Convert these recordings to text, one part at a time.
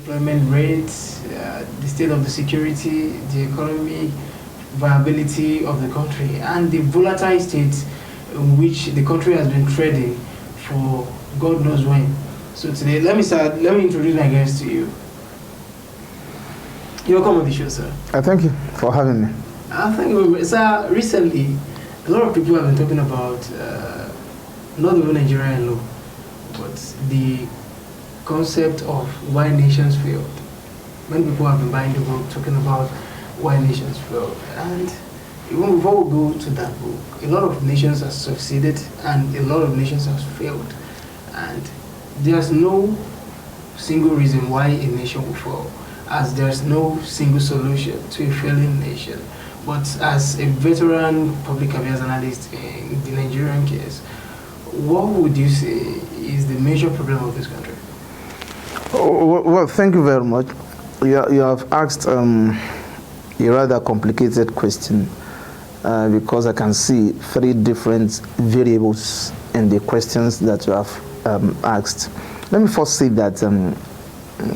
unemployment rates, the state of the security, the economic viability of the country, and the volatile state in which the country has been treading for God knows when. So today, let me introduce my guest to you. You're welcome on the show, sir. Thank you for having me. Thank you. Sir, recently, a lot of people have been talking about not even Nigerian law, but the concept of why nations failed. Many people have been buying the book talking about why nations failed. And even before we go to that book, a lot of nations have succeeded and a lot of nations have failed. And there's no single reason why a nation will fall, as there's no single solution to a failing nation. But as a veteran public affairs analyst in the Nigerian case, what would you say is the major problem of this country? Well, thank you very much. You have asked a rather complicated question because I can see three different variables in the questions that you have asked. Let me first say that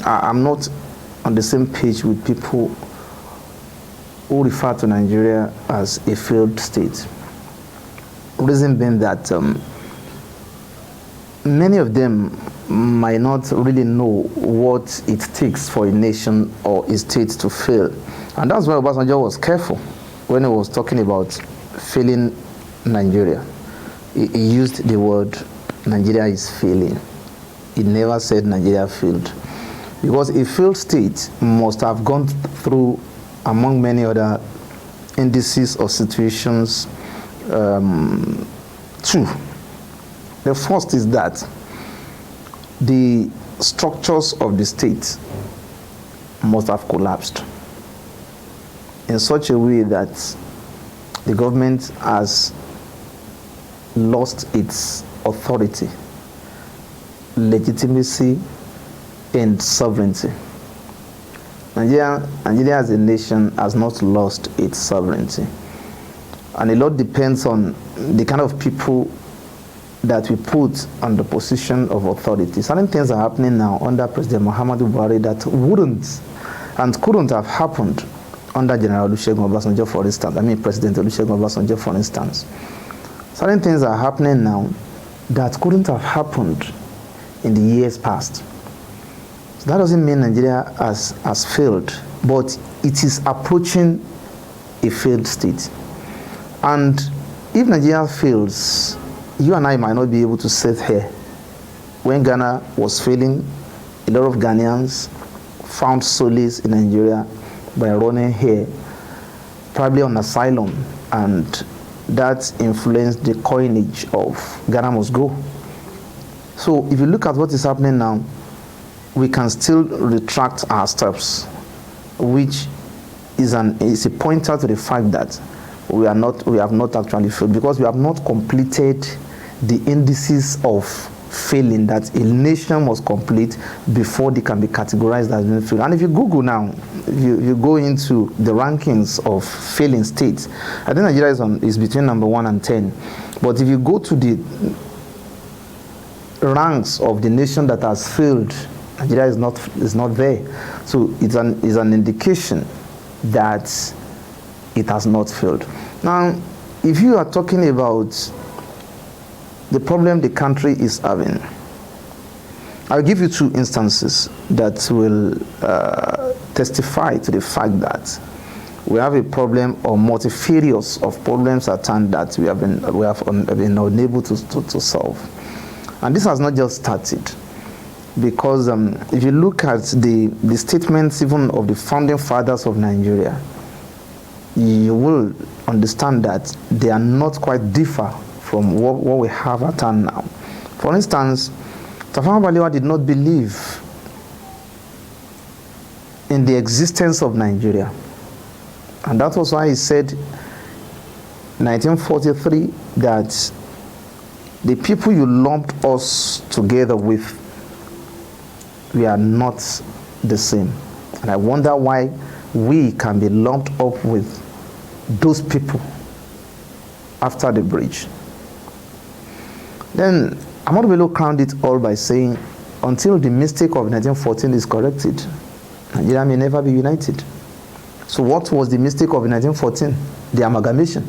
I'm not on the same page with people who refer to Nigeria as a failed state. Reason being that many of them might not really know what it takes for a nation or a state to fail. And that's why Obasanjo was careful when he was talking about failing Nigeria. He used the word Nigeria is failing. He never said Nigeria failed. Because a failed state must have gone through, among many other indices or situations, two. The first is that the structures of the state must have collapsed in such a way that the government has lost its authority, legitimacy, and sovereignty. Nigeria as a nation has not lost its sovereignty. And a lot depends on the kind of people that we put on the position of authority. Certain things are happening now under President Muhammadu Buhari that wouldn't and couldn't have happened under General Olusegun Obasanjo, for instance. President Olusegun Obasanjo, for instance. Certain things are happening now that couldn't have happened in the years past. So that doesn't mean Nigeria has failed, but it is approaching a failed state. And if Nigeria fails, you and I might not be able to sit here. When Ghana was failing, a lot of Ghanaians found solace in Nigeria by running here, probably on asylum, and that influenced the coinage of Ghana must go. So if you look at what is happening now, we can still retract our steps, which is a pointer to the fact that we have not actually failed, because we have not completed the indices of failing that a nation must complete before they can be categorized as being failed. And if you Google now, you go into the rankings of failing states, I think Nigeria is between number 1 and 10. But if you go to the ranks of the nation that has failed, Nigeria is not there. So it's an indication that it has not failed. Now, if you are talking about the problem the country is having, I'll give you two instances that will testify to the fact that we have a problem, or multifarious of problems at hand that we have been unable to solve. And this has not just started, because if you look at the statements even of the founding fathers of Nigeria, you will understand that they are not quite differ from what we have at hand now. For instance, Tafawa Balewa did not believe in the existence of Nigeria. And that was why he said in 1943 that the people you lumped us together with, we are not the same. And I wonder why we can be lumped up with those people after the bridge. Then Ahmadu Bello crowned it all by saying until the mistake of 1914 is corrected, Nigeria may never be united. So what was the mistake of 1914? The amalgamation.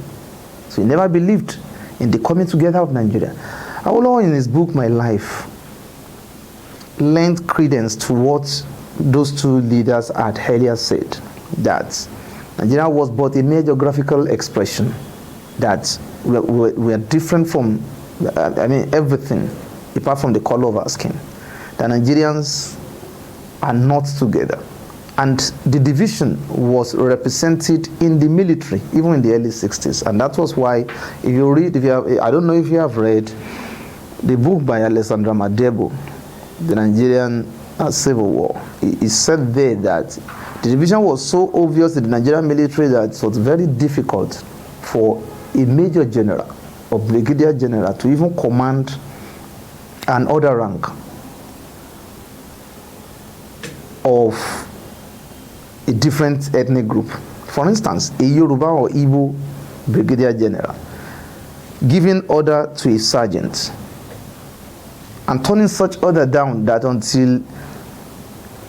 So he never believed in the coming together of Nigeria. Awolowo, in his book, My Life, lent credence to what those two leaders had earlier said, that Nigeria was but a mere geographical expression, that we are different from, everything, apart from the color of our skin. The Nigerians are not together. And the division was represented in the military, even in the early 60s. And that was why, if you read, I don't know if you have read the book by Alexandra Madebo, The Nigerian Civil War. It said there that the division was so obvious in the Nigerian military that it was very difficult for a major general or brigadier general to even command an other rank of a different ethnic group. For instance, a Yoruba or Igbo brigadier general giving order to a sergeant and turning such order down that until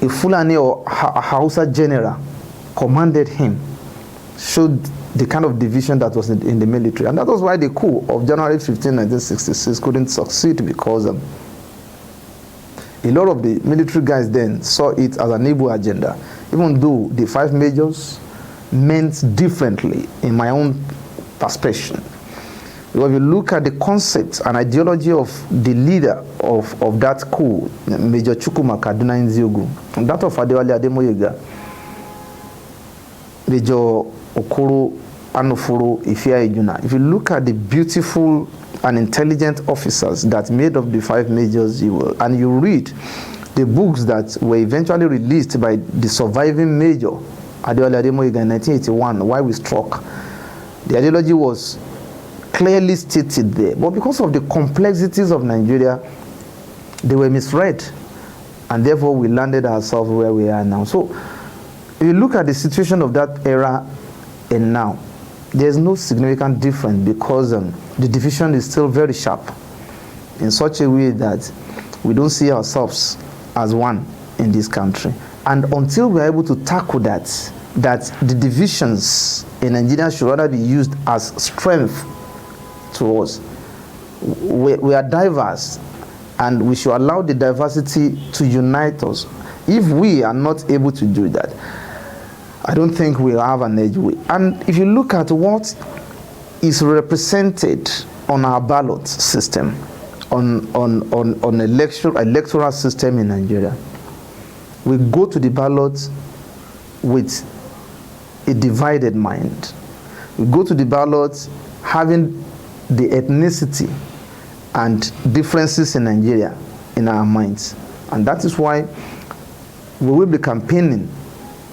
a Fulani or Hausa general commanded him showed the kind of division that was in the military. And that was why the coup of January 15, 1966 couldn't succeed, because a lot of the military guys then saw it as an Igbo agenda, even though the 5 majors meant differently in my own perception. When you look at the concept and ideology of the leader of that coup, Major Chukwuma Kaduna Nziogu, and that of Adewale Ademoyega, Major Okoro Anufuru Ifeanyi Ejuna, if you look at the beautiful and intelligent officers that made up the 5 majors, and you read the books that were eventually released by the surviving major, Adewale Ademoyega, in 1981, Why We Struck, the ideology was clearly stated there. But because of the complexities of Nigeria, they were misread. And therefore, we landed ourselves where we are now. So, if you look at the situation of that era and now, there's no significant difference, because the division is still very sharp in such a way that we don't see ourselves as one in this country. And until we're able to tackle that the divisions in Nigeria should rather be used as strength to us. We are diverse, and we should allow the diversity to unite us. If we are not able to do that, I don't think we'll have an edge. And if you look at what is represented on our ballot system, on electoral system in Nigeria, we go to the ballot with a divided mind. We go to the ballot having the ethnicity and differences in Nigeria in our minds. And that is why we will be campaigning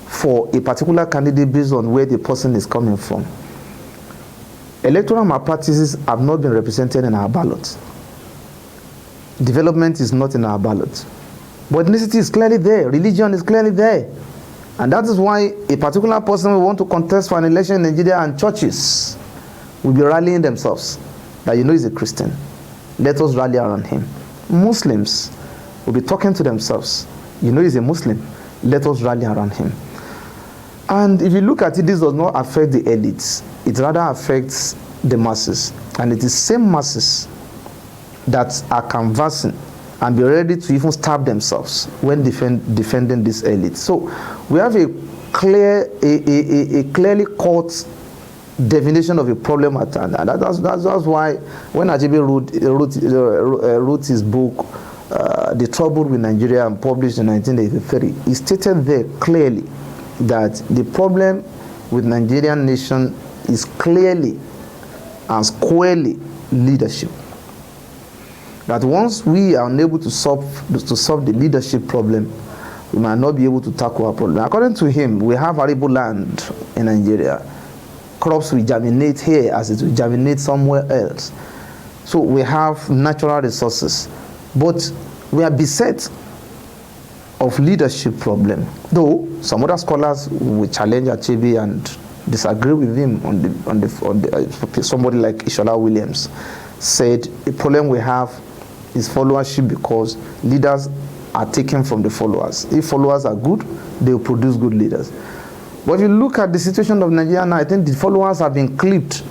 for a particular candidate based on where the person is coming from. Electoral malpractices have not been represented in our ballot. Development is not in our ballot. But ethnicity is clearly there. Religion is clearly there. And that is why a particular person will want to contest for an election in Nigeria, and churches will be rallying themselves that he's a Christian. Let us rally around him. Muslims will be talking to themselves. He's a Muslim. Let us rally around him. And if you look at it, this does not affect the elites. It rather affects the masses. And it is same masses that are canvassing and be ready to even stab themselves when defending this elite. So we have a clearly cut definition of a problem at hand. And that's why when Achebe wrote his book, The Trouble with Nigeria, and published in 1983, he stated there clearly that the problem with Nigerian nation is clearly and squarely leadership. That once we are unable to solve the leadership problem, we might not be able to tackle our problem. According to him, we have arable land in Nigeria. Crops will germinate here as it will germinate somewhere else. So we have natural resources. But we are beset of leadership problem. Though some other scholars will challenge Achebe and disagree with him on the somebody like Ishola Williams said the problem we have is followership, because leaders are taken from the followers. If followers are good, they will produce good leaders. But if you look at the situation of Nigeria now, I think the followers have been clipped.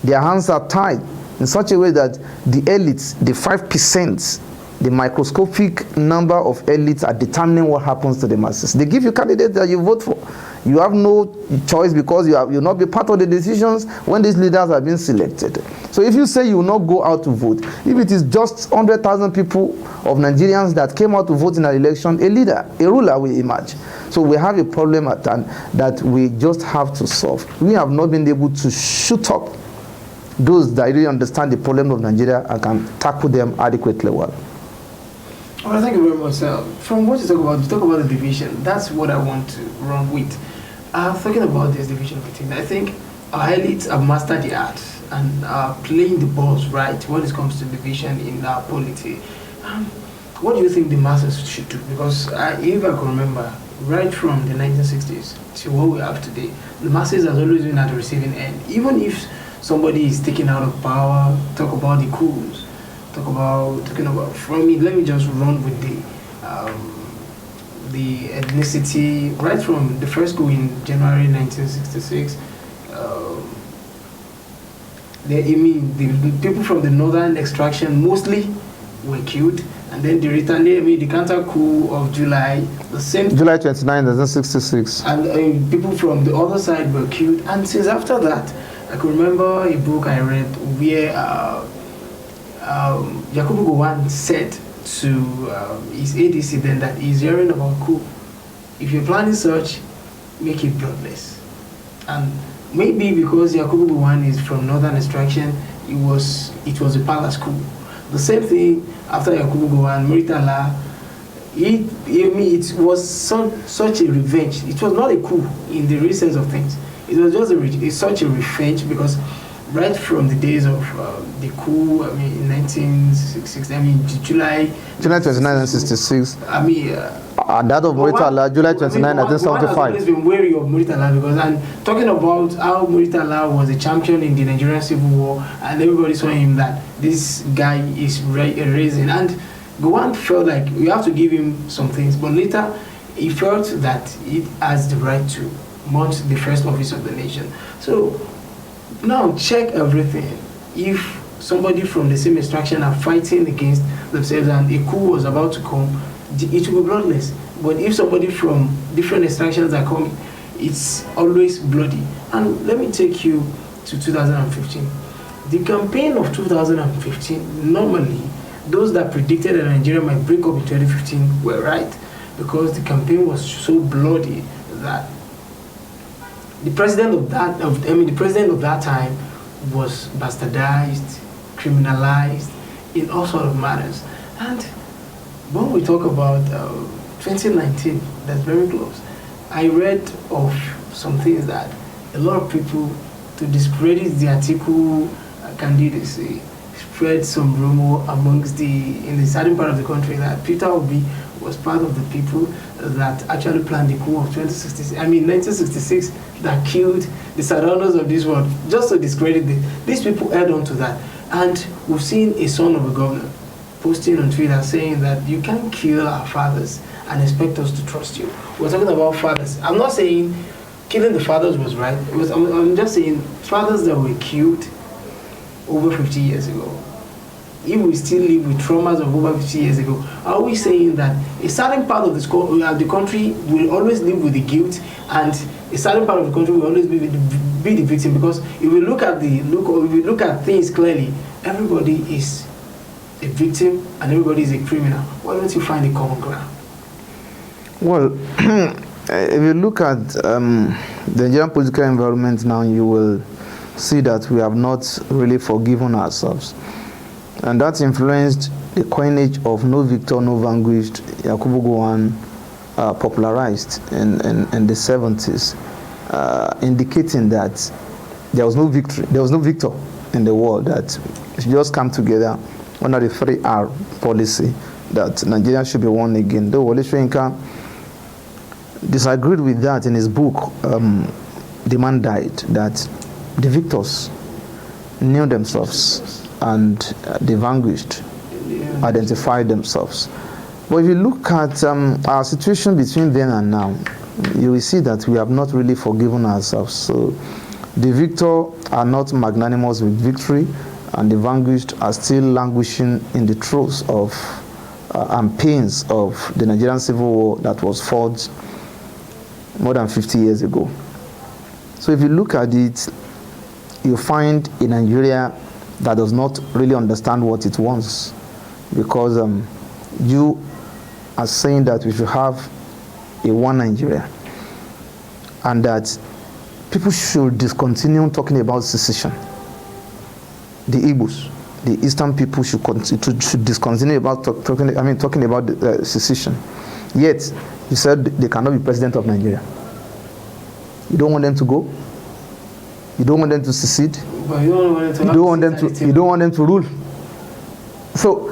Their hands are tied in such a way that the elites, the 5%, the microscopic number of elites are determining what happens to the masses. They give you candidates that you vote for. You have no choice because you'll not be part of the decisions when these leaders are being selected. So if you say you will not go out to vote, if it is just 100,000 people of Nigerians that came out to vote in an election, a leader, a ruler will emerge. So we have a problem at hand that we just have to solve. We have not been able to shoot up those that really understand the problem of Nigeria and can tackle them adequately well. All right, thank you very much, sir. From what you talk about the division. That's what I want to run with. Talking about this division of things, I think our elites have mastered the art and are playing the balls right when it comes to division in our polity. What do you think the masses should do? Because if I can remember, right from the 1960s to what we have today, the masses has always been at the receiving end. Even if somebody is taken out of power, talk about the coups, talking about from it. Let me just run with the ethnicity right from the first coup in January 1966. The people from the northern extraction mostly were killed, and then the counter coup of July, the same July 29, 1966, and people from the other side were killed. And since after that, I could remember a book I read where Yakubu Gowon said to his ADC then that he's hearing about coup. If you're planning such, make it bloodless. And maybe because Yakubu Gowon is from northern extraction, it was a palace coup. The same thing after Yakubu Gowon, Muritala, it was such a revenge. It was not a coup in the real sense of things. It was just such a revenge because right from the days of the coup, in 1966, July 29, 1966. That of Muritala, July 29, 1975. I've always been wary of Muritala because I'm talking about how Muritala was a champion in the Nigerian Civil War, and everybody saw him that this guy is raising. And Gowon felt like we have to give him some things, but later he felt that he has the right to mount the first office of the nation. So now check everything. If somebody from the same extraction are fighting against themselves and a coup was about to come, it will be bloodless. But if somebody from different extractions are coming, it's always bloody. And let me take you to 2015. The campaign of 2015, normally, those that predicted that Nigeria might break up in 2015 were right, because the campaign was so bloody that the president of that time was bastardized, criminalized in all sorts of manners. And when we talk about 2019, that's very close. I read of some things that a lot of people, to discredit the Atiku candidacy, spread some rumor in the southern part of the country that Peter Obi was part of the people that actually planned the coup of 1966 that killed the surrounders of this world, just to discredit it. These people held on to that. And we've seen a son of a governor posting on Twitter saying that you can't kill our fathers and expect us to trust you. We're talking about fathers. I'm not saying killing the fathers was right. I'm just saying fathers that were killed over 50 years ago. If we still live with traumas of over 50 years ago, are we saying that a certain part of the country will always live with the guilt, and a certain part of the country will always be the victim? Because if we look at things clearly, everybody is a victim and everybody is a criminal. Why don't you find a common ground? Well, if you look at the Nigerian political environment now, you will see that we have not really forgiven ourselves. And that influenced the coinage of no victor, no vanquished, Yakubu Gowon popularized in the 70s, indicating that there was no victor in the world, that it should just come together under the 3R policy, that Nigeria should be one again. Though Wole Soyinka disagreed with that in his book, The Man Died, that the victors knew themselves and the vanquished identified themselves. But if you look at our situation between then and now, you will see that we have not really forgiven ourselves. So the victor are not magnanimous with victory, and the vanquished are still languishing in the throes of and pains of the Nigerian Civil War that was fought more than 50 years ago. So if you look at it, you find a Nigeria that does not really understand what it wants, because you are saying that we should have a one Nigeria, and that people should discontinue talking about secession. The Igbos, the Eastern people should discontinue about talking about secession. Yet you said they cannot be president of Nigeria. You don't want them to go. You don't want them to secede. But you don't want them to. You don't want them to rule. So,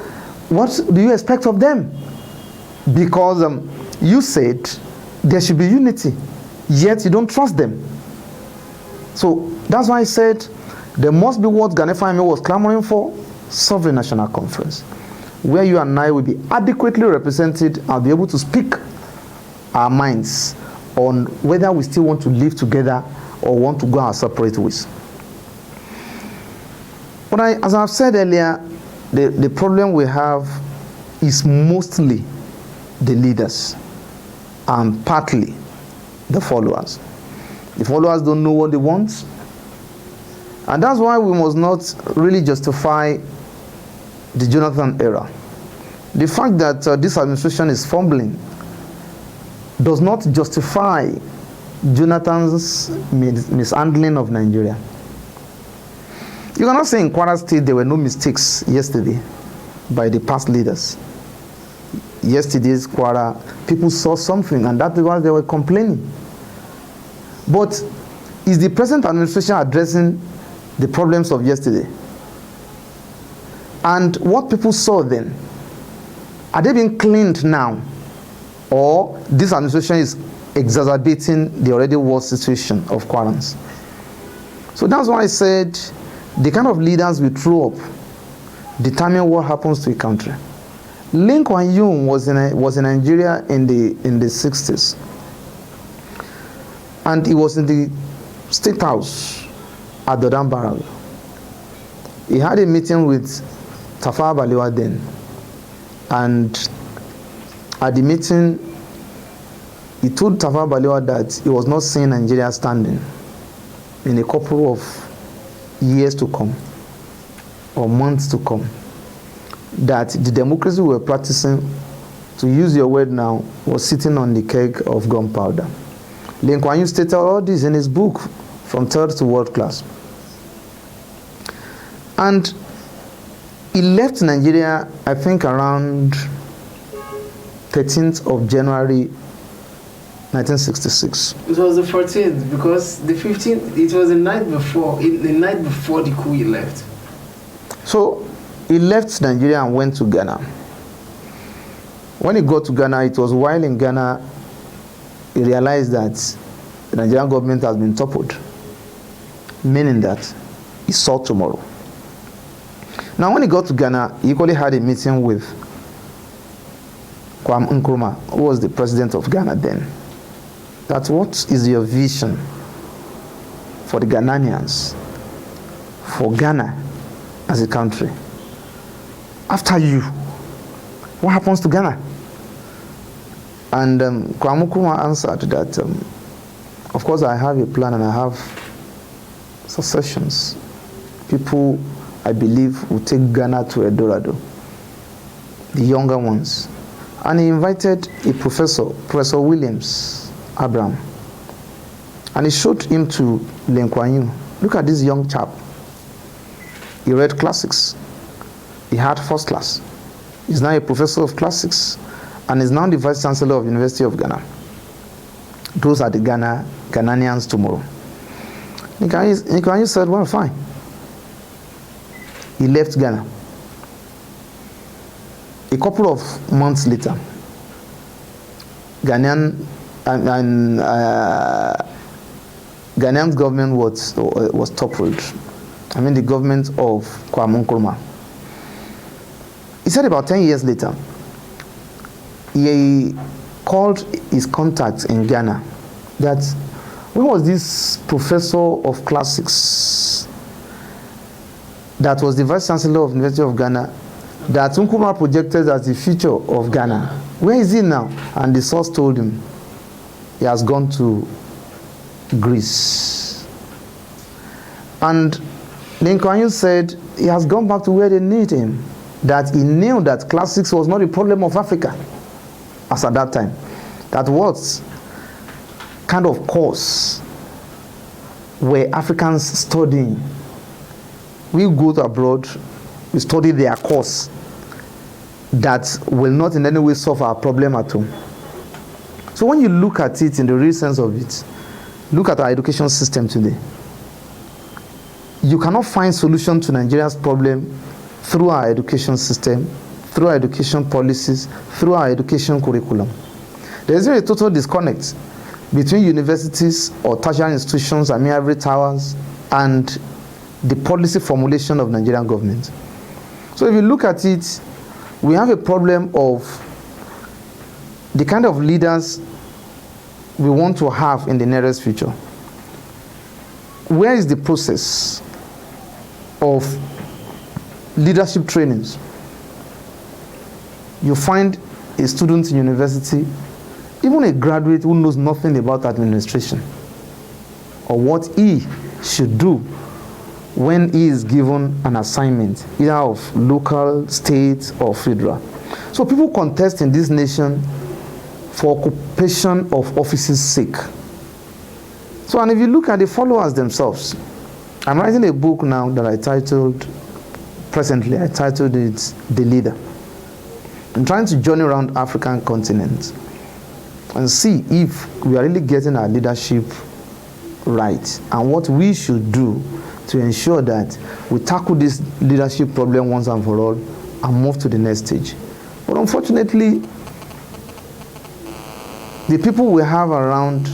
what do you expect of them? Because you said there should be unity, yet you don't trust them. So that's why I said there must be what Gani Fawehinmi was clamoring for: sovereign national conference, where you and I will be adequately represented and be able to speak our minds on whether we still want to live together or want to go our separate ways. But as I've said earlier, the problem we have is mostly the leaders and partly the followers. The followers don't know what they want, and that's why we must not really justify the Jonathan era. The fact that this administration is fumbling does not justify Jonathan's mishandling of Nigeria. You cannot say in Kwara State there were no mistakes yesterday by the past leaders. Yesterday's Kwara, people saw something, and that is why they were complaining. But is the present administration addressing the problems of yesterday? And what people saw then, are they being cleaned now? Or this administration is exacerbating the already worse situation of Kwarans? So that's why I said the kind of leaders we throw up determine what happens to a country. Lee Kuan Yew was in Nigeria in the 60s. And he was in the State House at Dodan Barrow. He had a meeting with Tafawa Balewa then. And at the meeting, he told Tafawa Balewa that he was not seeing Nigeria standing in a couple of years to come, or months to come. That the democracy we were practicing, to use your word now, was sitting on the keg of gunpowder. Lee Kuan Yew stated all this in his book, From Third to World Class. And he left Nigeria, I think, around 13th of January 1966. It was the 14th, because the 15th, it was the night before the coup he left. So he left Nigeria and went to Ghana. When he got to Ghana, it was while in Ghana he realized that the Nigerian government has been toppled, meaning that he saw tomorrow. Now, when he got to Ghana, he equally had a meeting with Kwame Nkrumah, who was the president of Ghana then. That what is your vision for the Ghanaians, for Ghana as a country? After you, what happens to Ghana? And Kwame Nkrumah answered that, of course, I have a plan and I have successions. People, I believe, will take Ghana to Eldorado, the younger ones. And he invited a professor, Professor Williams Abraham, and he showed him to Lee Kuan Yew. Look at this young chap. He read classics. He had first class. He's now a professor of classics, and is now the vice chancellor of University of Ghana. Those are the Ghanaians tomorrow. Lee Kuan Yew said, well, fine. He left Ghana. A couple of months later, Ghanaian's government was toppled. I mean, the government of Kwame Nkrumah. He said about 10 years later, he called his contacts in Ghana that when was this professor of classics that was the vice chancellor of the University of Ghana that Nkrumah projected as the future of Ghana? Where is he now? And the source told him he has gone to Greece. And Lincoln said he has gone back to where they need him, that he knew that classics was not a problem of Africa as at that time. That what kind of course were Africans studying? We go to abroad, we study their course that will not in any way solve our problem at home. So when you look at it in the real sense of it, look at our education system today. You cannot find solution to Nigeria's problem through our education system, through our education policies, through our education curriculum. There is a total disconnect between universities or tertiary institutions, I mean ivory towers, and the policy formulation of Nigerian government. So if you look at it, we have a problem of the kind of leaders we want to have in the nearest future. Where is the process of leadership trainings? You find a student in university, even a graduate who knows nothing about administration or what he should do when he is given an assignment, either of local, state, or federal. So people contest in this nation for occupation of office's sake. So, and if you look at the followers themselves, I'm writing a book now that I titled it The Leader. I'm trying to journey around African continent and see if we are really getting our leadership right and what we should do to ensure that we tackle this leadership problem once and for all and move to the next stage. But unfortunately, the people we have around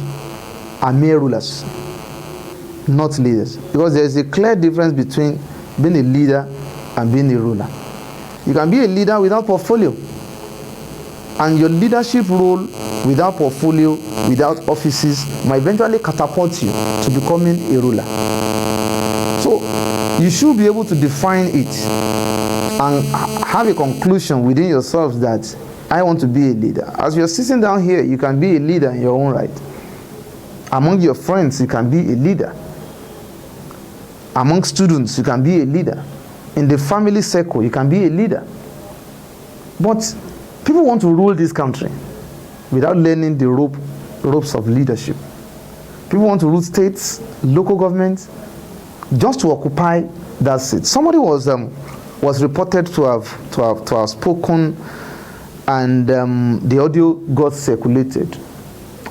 are mere rulers, not leaders. Because there is a clear difference between being a leader and being a ruler. You can be a leader without portfolio. And your leadership role without portfolio, without offices, might eventually catapult you to becoming a ruler. So you should be able to define it and have a conclusion within yourself that I want to be a leader. As you're sitting down here, you can be a leader in your own right. Among your friends, you can be a leader. Among students, you can be a leader. In the family circle, you can be a leader. But people want to rule this country without learning the ropes of leadership. People want to rule states, local governments, just to occupy that seat. Somebody was reported to have spoken, and the audio got circulated,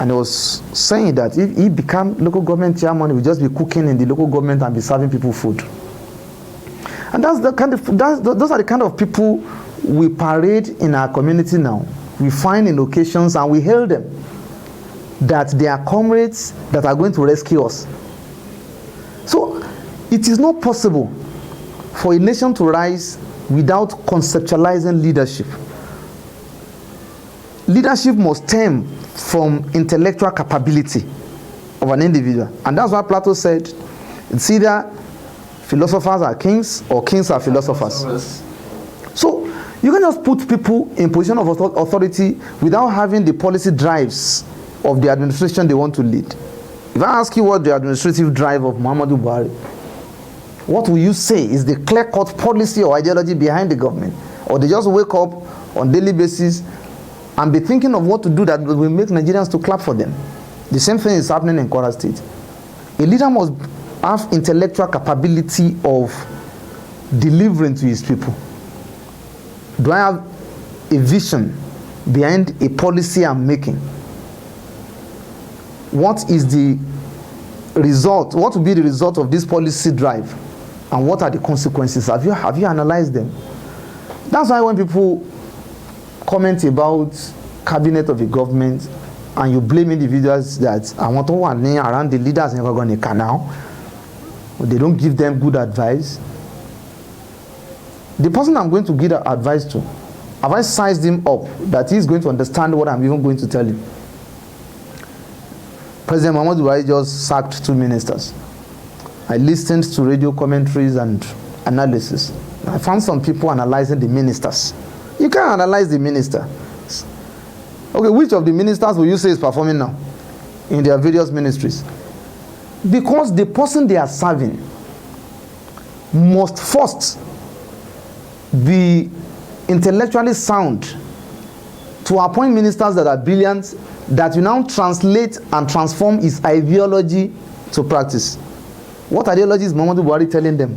and he was saying that if he became local government chairman, he would just be cooking in the local government and be serving people food. And those are the kind of people we parade in our community now. We find in occasions and we hail them that they are comrades that are going to rescue us. So it is not possible for a nation to rise without conceptualizing leadership. Leadership must stem from intellectual capability of an individual. And that's why Plato said it's either philosophers are kings or kings are philosophers. So you can just put people in position of authority without having the policy drives of the administration they want to lead. If I ask you what the administrative drive of Muhammadu Buhari, what will you say is the clear-cut policy or ideology behind the government? Or they just wake up on a daily basis and be thinking of what to do that will make Nigerians to clap for them? The same thing is happening in Kwara State. A leader must have intellectual capability of delivering to his people. Do I have a vision behind a policy I'm making? What is the result? What will be the result of this policy drive? And what are the consequences? Have you analyzed them? That's why when people comment about cabinet of a government and you blame individuals that I want to want around the leaders in the canal, they don't give them good advice. The person I'm going to give advice to have I sized him up that he's going to understand what I'm even going to tell him? President Muhammadu Buhari just sacked 2 ministers. I listened to radio commentaries and analysis. I found some people analyzing the ministers. You can't analyze the minister. Okay, which of the ministers will you say is performing now in their various ministries? Because the person they are serving must first be intellectually sound to appoint ministers that are brilliant, that will now translate and transform his ideology to practice. What ideology is Muhammadu Buhari telling them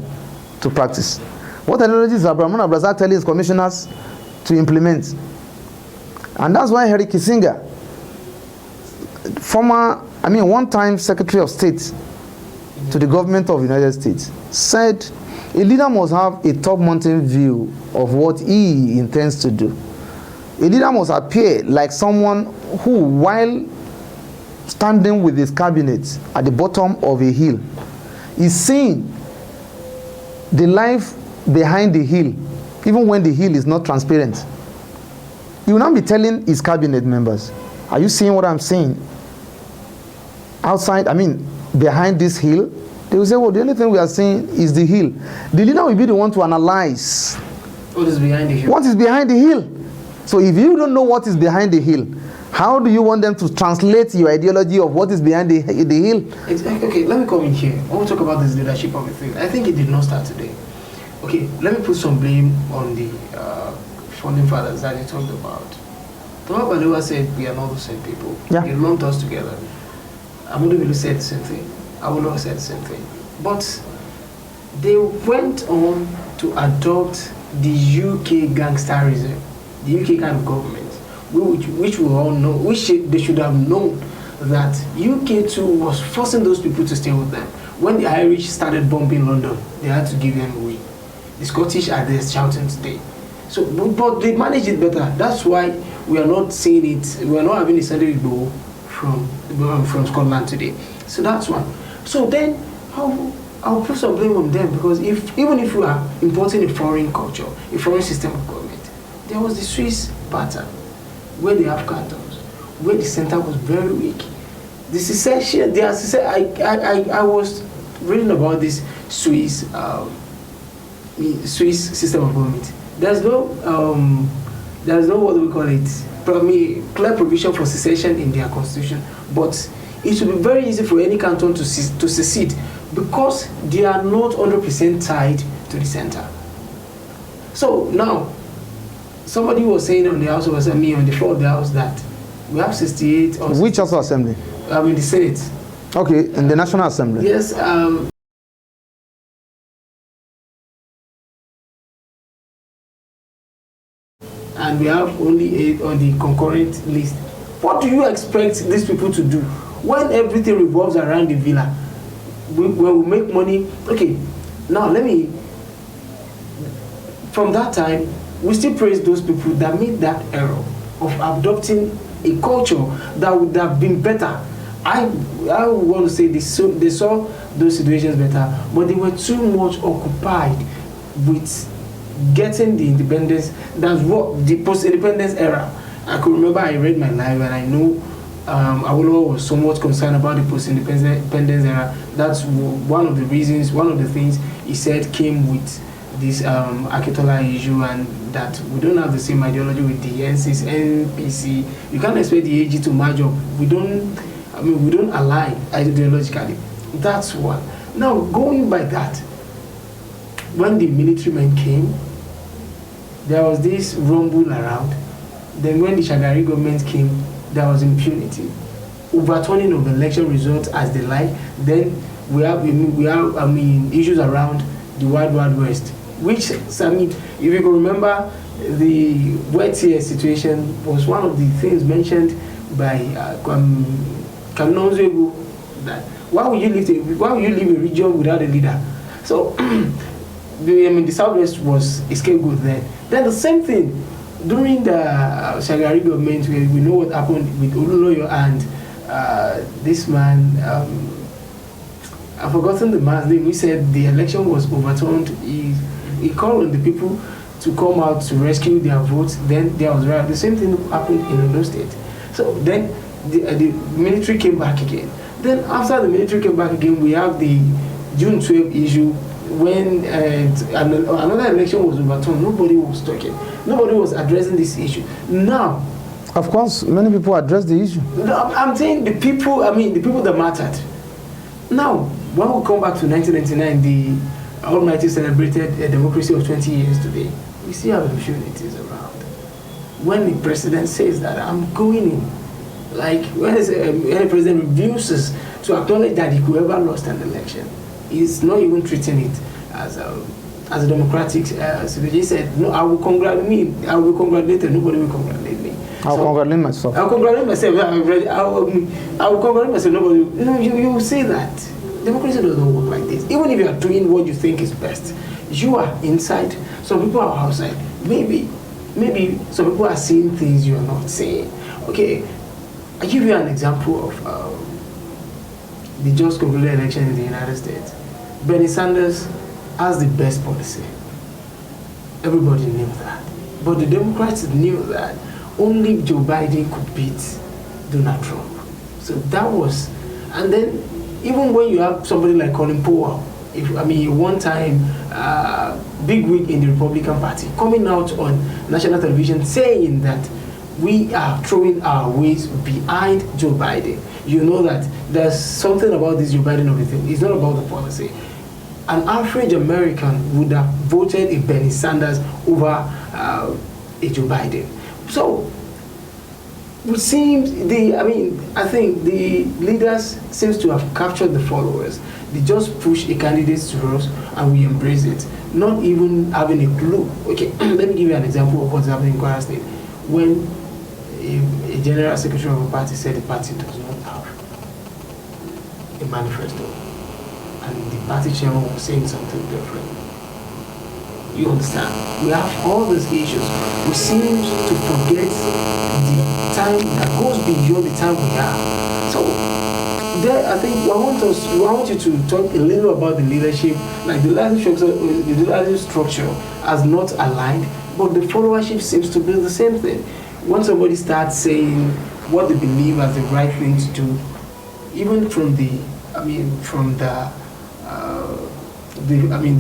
to practice? What ideology is Abdurrahman Abdulrazak telling his commissioners to implement? And that's why Henry Kissinger, one-time Secretary of State to the government of the United States, said a leader must have a top-mountain view of what he intends to do. A leader must appear like someone who, while standing with his cabinet at the bottom of a hill, is seeing the life behind the hill, even when the hill is not transparent. He will not be telling his cabinet members, are you seeing what I'm seeing? Outside, behind this hill, they will say, well, the only thing we are seeing is the hill. The leader will be the one to analyze what is behind the hill. What is behind the hill? So if you don't know what is behind the hill, how do you want them to translate your ideology of what is behind the hill? Exactly. Okay, let me come in here. I want to talk about this leadership of the thing. I think it did not start today. Okay, let me put some blame on the founding fathers that you talked about. Tafawa Balewa said we are not the same people. Yeah. They lumped us together. Ahmadu Bello said the same thing. Awolowo said the same thing. But they went on to adopt the UK gangsterism, the UK kind of government, which we all know, which they should have known that UK too was forcing those people to stay with them. When the Irish started bombing London, they had to give them away. The Scottish are there shouting today. So, but they managed it better. That's why we are not seeing it. We are not having a Sunday Igboho from Scotland today. So that's one. So then, I'll put some blame on them, because even if we are importing a foreign culture, a foreign system of government, there was the Swiss pattern, where they have cantons, where the center was very weak. The secession, I was reading about this Swiss system of government. There's no what do we call it, clear provision for secession in their constitution, but it should be very easy for any canton to secede, because they are not 100% tied to the center. So now, somebody was saying on the House of Assembly, on the floor of the House, that we have 68. Which House of Assembly? In the Senate. Okay, in the National Assembly. Yes. And we have only 8 on the concurrent list. What do you expect these people to do when everything revolves around the villa? When we make money, okay. Now from that time, we still praise those people that made that error of adopting a culture that would have been better. I want to say they saw those situations better, but they were too much occupied with getting the independence. That's what the post-independence era. I could remember I read my life, and I know Awolowo was somewhat concerned about the post-independence era. That's one of the reasons, one of the things he said came with this Akitola issue, and that we don't have the same ideology with the NPC. You can't expect the AG to merge up. We don't align ideologically. That's one. Now, going by that, when the military men came, there was this rumble around. Then when the Shagari government came, there was impunity, overturning of election results as they like. Then we have issues around the Wild Wild West, which, if you can remember, the wet year situation was one of the things mentioned by Kanonzo, that why would you leave a region without a leader? So the Southwest was a scapegoat then. Then the same thing during the Shagari government, where we know what happened with Oluloyo and this man, I've forgotten the man's name. He said the election was overturned. He called on the people to come out to rescue their votes, then there was riot. The same thing happened in Ondo State. So then the military came back again. Then after the military came back again, we have the June 12 issue when another election was overturned. Nobody was talking. Nobody was addressing this issue. Now, of course, many people address the issue. I'm saying the people that mattered. Now, when we come back to 1999, the Almighty celebrated a democracy of 20 years today. We see how impunities around. When the president says that I'm going in, like when the president refuses to acknowledge that he could ever lost an election, he's not even treating it as a democratic situation. He said, "No, I will be congratulated. Nobody will congratulate me. I'll congratulate myself. I'll congratulate myself. I will congratulate myself. Nobody. You will say that. Democracy doesn't work like this. Even if you are doing what you think is best, you are inside. Some people are outside. Maybe some people are seeing things you are not seeing. Okay, I give you an example of the just concluded election in the United States. Bernie Sanders has the best policy. Everybody knew that. But the Democrats knew that only Joe Biden could beat Donald Trump. So that was, and then even when you have somebody like Colin Powell, one time big wig in the Republican Party, coming out on national television saying that we are throwing our weight behind Joe Biden. You know that there's something about this Joe Biden of the thing. It's not about the policy. An average American would have voted a Bernie Sanders over a Joe Biden. So it seems I think the leaders seems to have captured the followers. They just push a candidate to us and we embrace it, not even having a clue. Okay, let me give you an example of what's happening in Kwara State. When a general secretary of a party said the party does not have a manifesto, and the party chairman was saying something different. You understand? We have all these issues. We seem to forget the time that goes beyond the time we are. So there, I think I want you to talk a little about the leadership. Like the leadership structure has not aligned, but the followership seems to be the same thing. When somebody starts saying what they believe as the right thing to do, even from the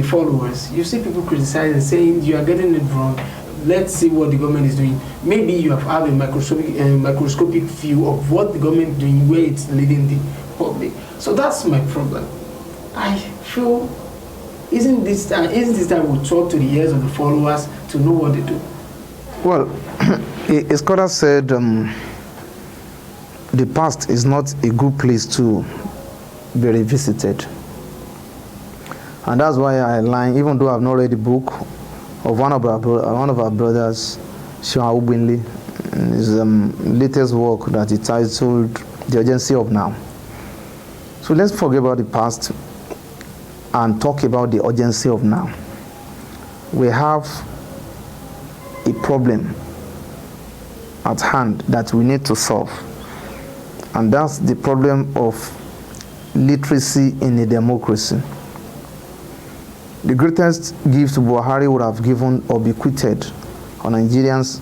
followers, you see people criticizing, saying you are getting it wrong. Let's see what the government is doing. Maybe you have a microscopic view of what the government is doing, where it's leading the public. So that's my problem. I feel isn't this time we talk to the ears of the followers to know what they do. Well, a scholar said the past is not a good place to be revisited. And that's why I align, even though I've not read the book of one of our brothers, Sean Ubinli, his latest work that he titled The Urgency of Now. So let's forget about the past and talk about the urgency of now. We have a problem at hand that we need to solve, and that's the problem of literacy in a democracy. The greatest gift Buhari would have given or bequeathed on Nigerians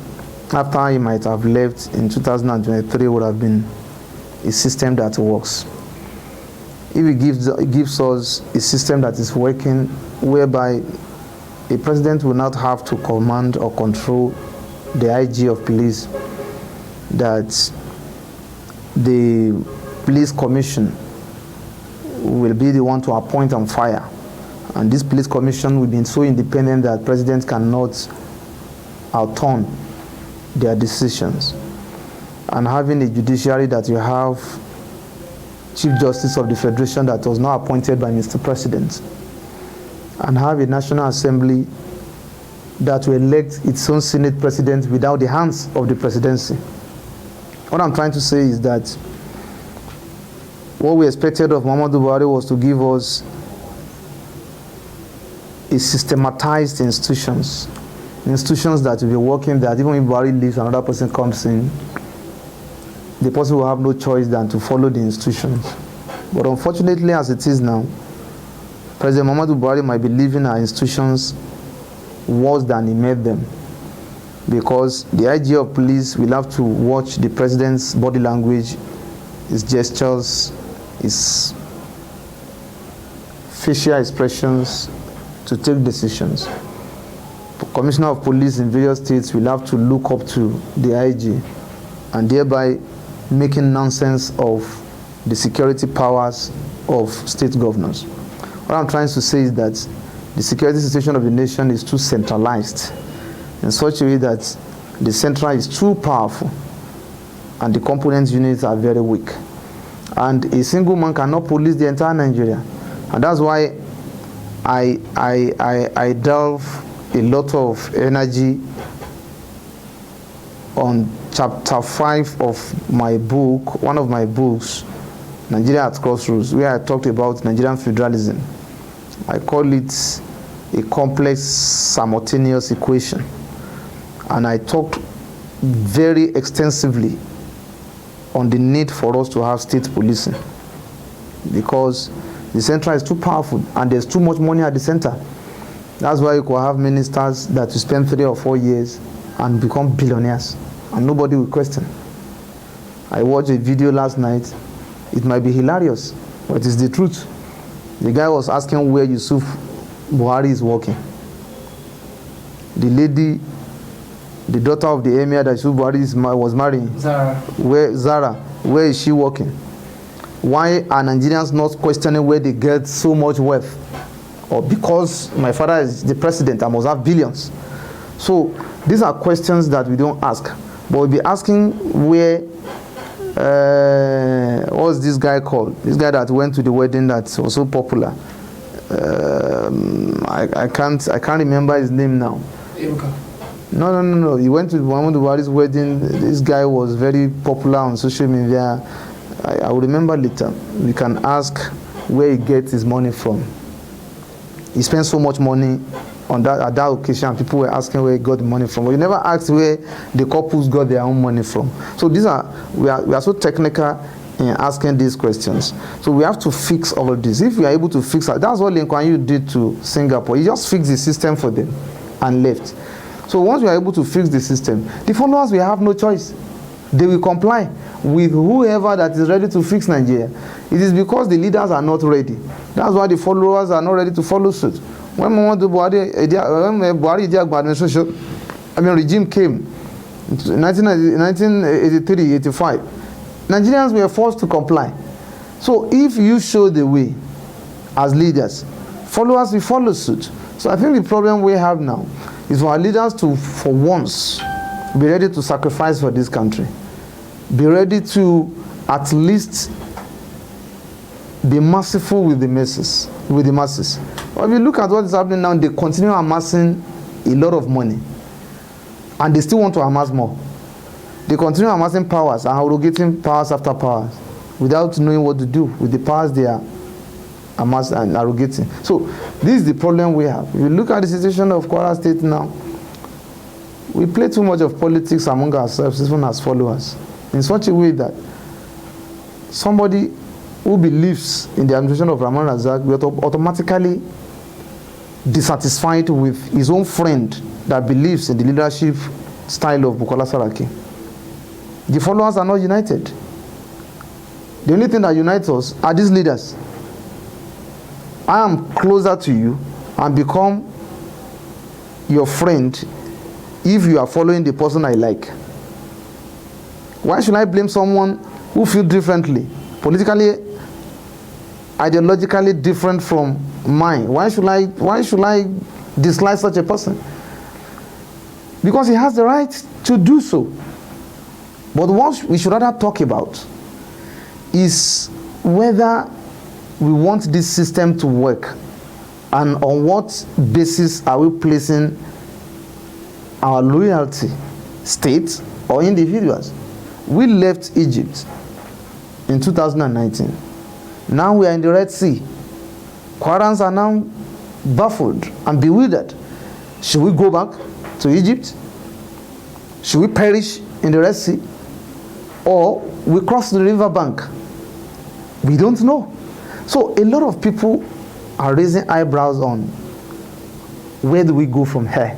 after he might have left in 2023 would have been a system that works. If he gives us a system that is working, whereby a president will not have to command or control the IG of police, that the police commission will be the one to appoint and fire. And this police commission will be so independent that presidents cannot outturn their decisions. And having a judiciary that you have Chief Justice of the Federation that was not appointed by Mr. President, and have a National Assembly that will elect its own Senate President without the hands of the presidency. What I'm trying to say is that what we expected of Muhammadu Buhari was to give us a systematized institutions that will be working, that even if Buhari leaves, another person comes in, the person will have no choice than to follow the institutions. But unfortunately, as it is now, President Muhammadu Buhari might be leaving our institutions worse than he made them, because the IG of police will have to watch the president's body language, his gestures, his facial expressions to take decisions. The Commissioner of Police in various states will have to look up to the IG and thereby making nonsense of the security powers of state governors. What I'm trying to say is that the security situation of the nation is too centralized in such a way that the central is too powerful and the component units are very weak. And a single man cannot police the entire Nigeria. And that's why I delve a lot of energy on chapter 5 of my book, one of my books, Nigeria at Crossroads, where I talked about Nigerian federalism. I call it a complex simultaneous equation. And I talked very extensively on the need for us to have state policing, because the center is too powerful and there's too much money at the center. That's why you could have ministers that you spend 3 or 4 years and become billionaires and nobody will question. I watched a video last night. It might be hilarious, but it's the truth. The guy was asking where Yusuf Buhari is working. The lady, the daughter of the emir that Yusuf Buhari was marrying, Zara, where is she working? Why are Nigerians not questioning where they get so much wealth? Or because my father is the president, I must have billions. So these are questions that we don't ask, but we'll be asking where, what's this guy called? This guy that went to the wedding that was so popular. I can't remember his name now. No. He went to Muhammadu Buhari's wedding. This guy was very popular on social media. I will remember later. We can ask where he gets his money from. He spent so much money on that at that occasion. People were asking where he got the money from. But you never asked where the couples got their own money from. So we are so technical in asking these questions. So we have to fix all of this. If we are able to fix it, that's what Lee Kuan Yew did to Singapore. He just fixed the system for them and left. So once we are able to fix the system, the followers will have no choice. They will comply with whoever that is ready to fix Nigeria. It is because the leaders are not ready. That's why the followers are not ready to follow suit. When Buhari administration, regime came in 1983, 85, Nigerians were forced to comply. So if you show the way as leaders, followers will follow suit. So I think the problem we have now is for our leaders to, for once, be ready to sacrifice for this country. Be ready to at least be merciful with the masses. But if you look at what is happening now, they continue amassing a lot of money. And they still want to amass more. They continue amassing powers and arrogating powers after powers without knowing what to do with the powers they are amassing and arrogating. So this is the problem we have. If you look at the situation of Kwara State now, we play too much of politics among ourselves, even as followers, in such a way that somebody who believes in the administration of Rahman Razak will automatically dissatisfied with his own friend that believes in the leadership style of Bukola Saraki. The followers are not united. The only thing that unites us are these leaders. I am closer to you and become your friend if you are following the person I like. Why should I blame someone who feels differently, politically, ideologically different from mine? Why should I dislike such a person? Because he has the right to do so. But what we should rather talk about is whether we want this system to work and on what basis are we placing our loyalty, states or individuals. We left Egypt in 2019. Now we are in the Red Sea. Kwarans are now baffled and bewildered. Should we go back to Egypt? Should we perish in the Red Sea? Or we cross the river bank? We don't know. So a lot of people are raising eyebrows on where do we go from here?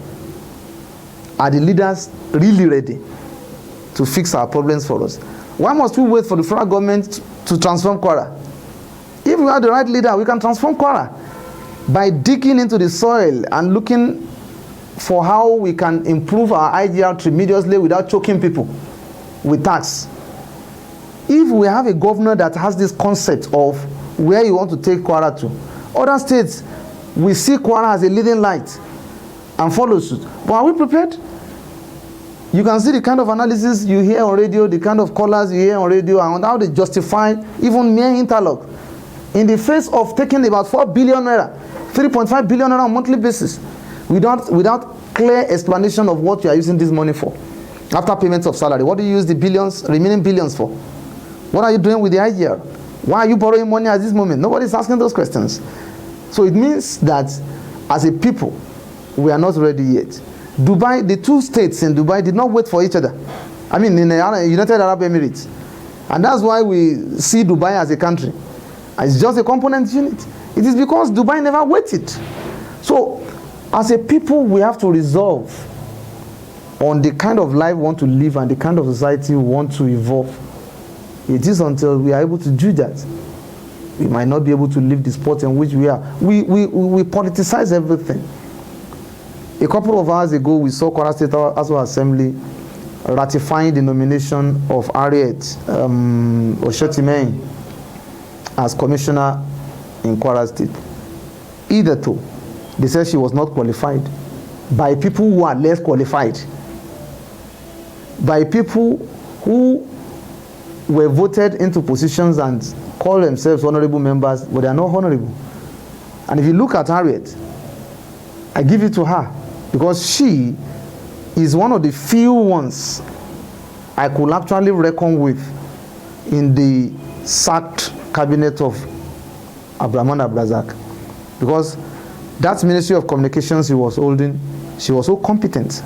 Are the leaders really ready to fix our problems for us? Why must we wait for the federal government to transform Kwara? If we have the right leader, we can transform Kwara by digging into the soil and looking for how we can improve our IGR tremendously without choking people with tax. If we have a governor that has this concept of where you want to take Kwara to, other states we see Kwara as a leading light and follow suit. But are we prepared? You can see the kind of analysis you hear on radio, the kind of callers you hear on radio, and how they justify even mere interlock in the face of taking about 4 billion naira, 3.5 billion naira on a monthly basis, without clear explanation of what you are using this money for. After payments of salary, what do you use the remaining billions for? What are you doing with the IGR? Why are you borrowing money at this moment? Nobody is asking those questions. So it means that as a people, we are not ready yet. Dubai, the two states in Dubai did not wait for each other. I mean, in the United Arab Emirates. And that's why we see Dubai as a country. It's just a component unit. It is because Dubai never waited. So, as a people, we have to resolve on the kind of life we want to live and the kind of society we want to evolve. It is until we are able to do that, we might not be able to live the spot in which we are. We politicize everything. A couple of hours ago, we saw Kwara State House of Assembly ratifying the nomination of Harriet Oshotimehin as commissioner in Kwara State. Either two, they said she was not qualified by people who are less qualified, by people who were voted into positions and call themselves honorable members, but they are not honorable. And if you look at Harriet, I give it to her because she is one of the few ones I could actually reckon with in the sacked cabinet of Abdulrahman Abdulrazak, because that Ministry of Communications she was holding, she was so competent.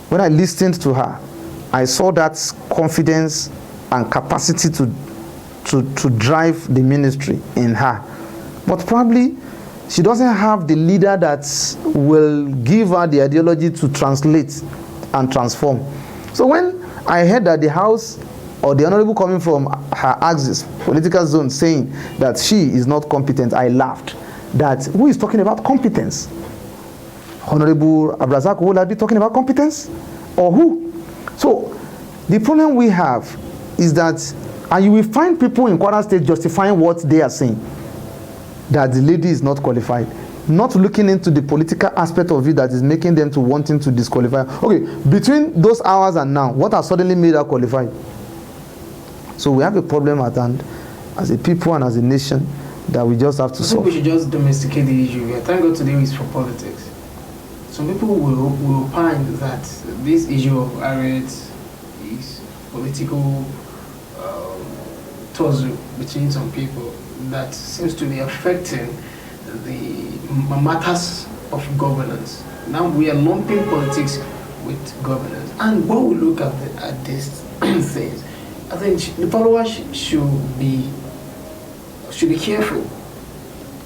When I listened to her, I saw that confidence and capacity to drive the ministry in her. But probably she doesn't have the leader that will give her the ideology to translate and transform. So when I heard that the House or the Honorable coming from her axis, political zone, saying that she is not competent, I laughed. That who is talking about competence? Honorable Abdulrazak will I be talking about competence? Or who? So the problem we have is that, and you will find people in Kwara State justifying what they are saying, that the lady is not qualified, not looking into the political aspect of it that is making them to wanting to disqualify. Okay, between those hours and now, what has suddenly made her qualified? So we have a problem at hand as a people and as a nation that we just have to solve. I think we should just domesticate the issue. Thank God today is for politics. Some people will find that this issue of Harriet is political tussle between some people that seems to be affecting the matters of governance. Now we are lumping politics with governance. And when we look at these things, I think the followers should be careful.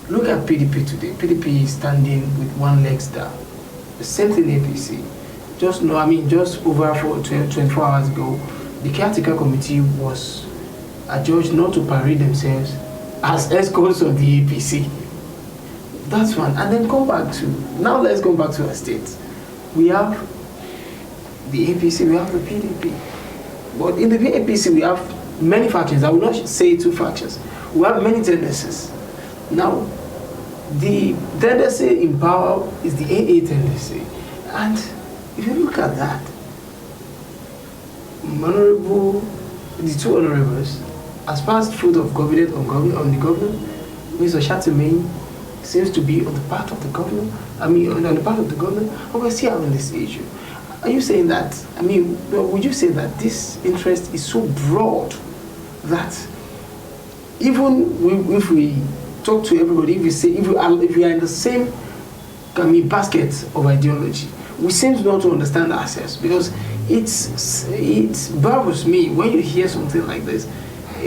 Look at PDP today. PDP is standing with one leg down. The same thing APC. Just over 24 hours ago, the caretaker committee was adjudged not to parade themselves as escorts of the APC. That's one. And then now let's go back to our states. We have the APC, we have the PDP. But in the APC, we have many factions. I will not say two factions. We have many tendencies. Now, the tendency in power is the AA tendency. And if you look at that, the two honorables, as far as fruit of government on the governor, Mr. Oshotimehin seems to be on the part of the governor. On the part of the governor, and we're still having this issue. Are you saying that? Would you say that this interest is so broad that even if we talk to everybody, if we are in the same basket of ideology, we seem not to understand ourselves, because it bothers me when you hear something like this.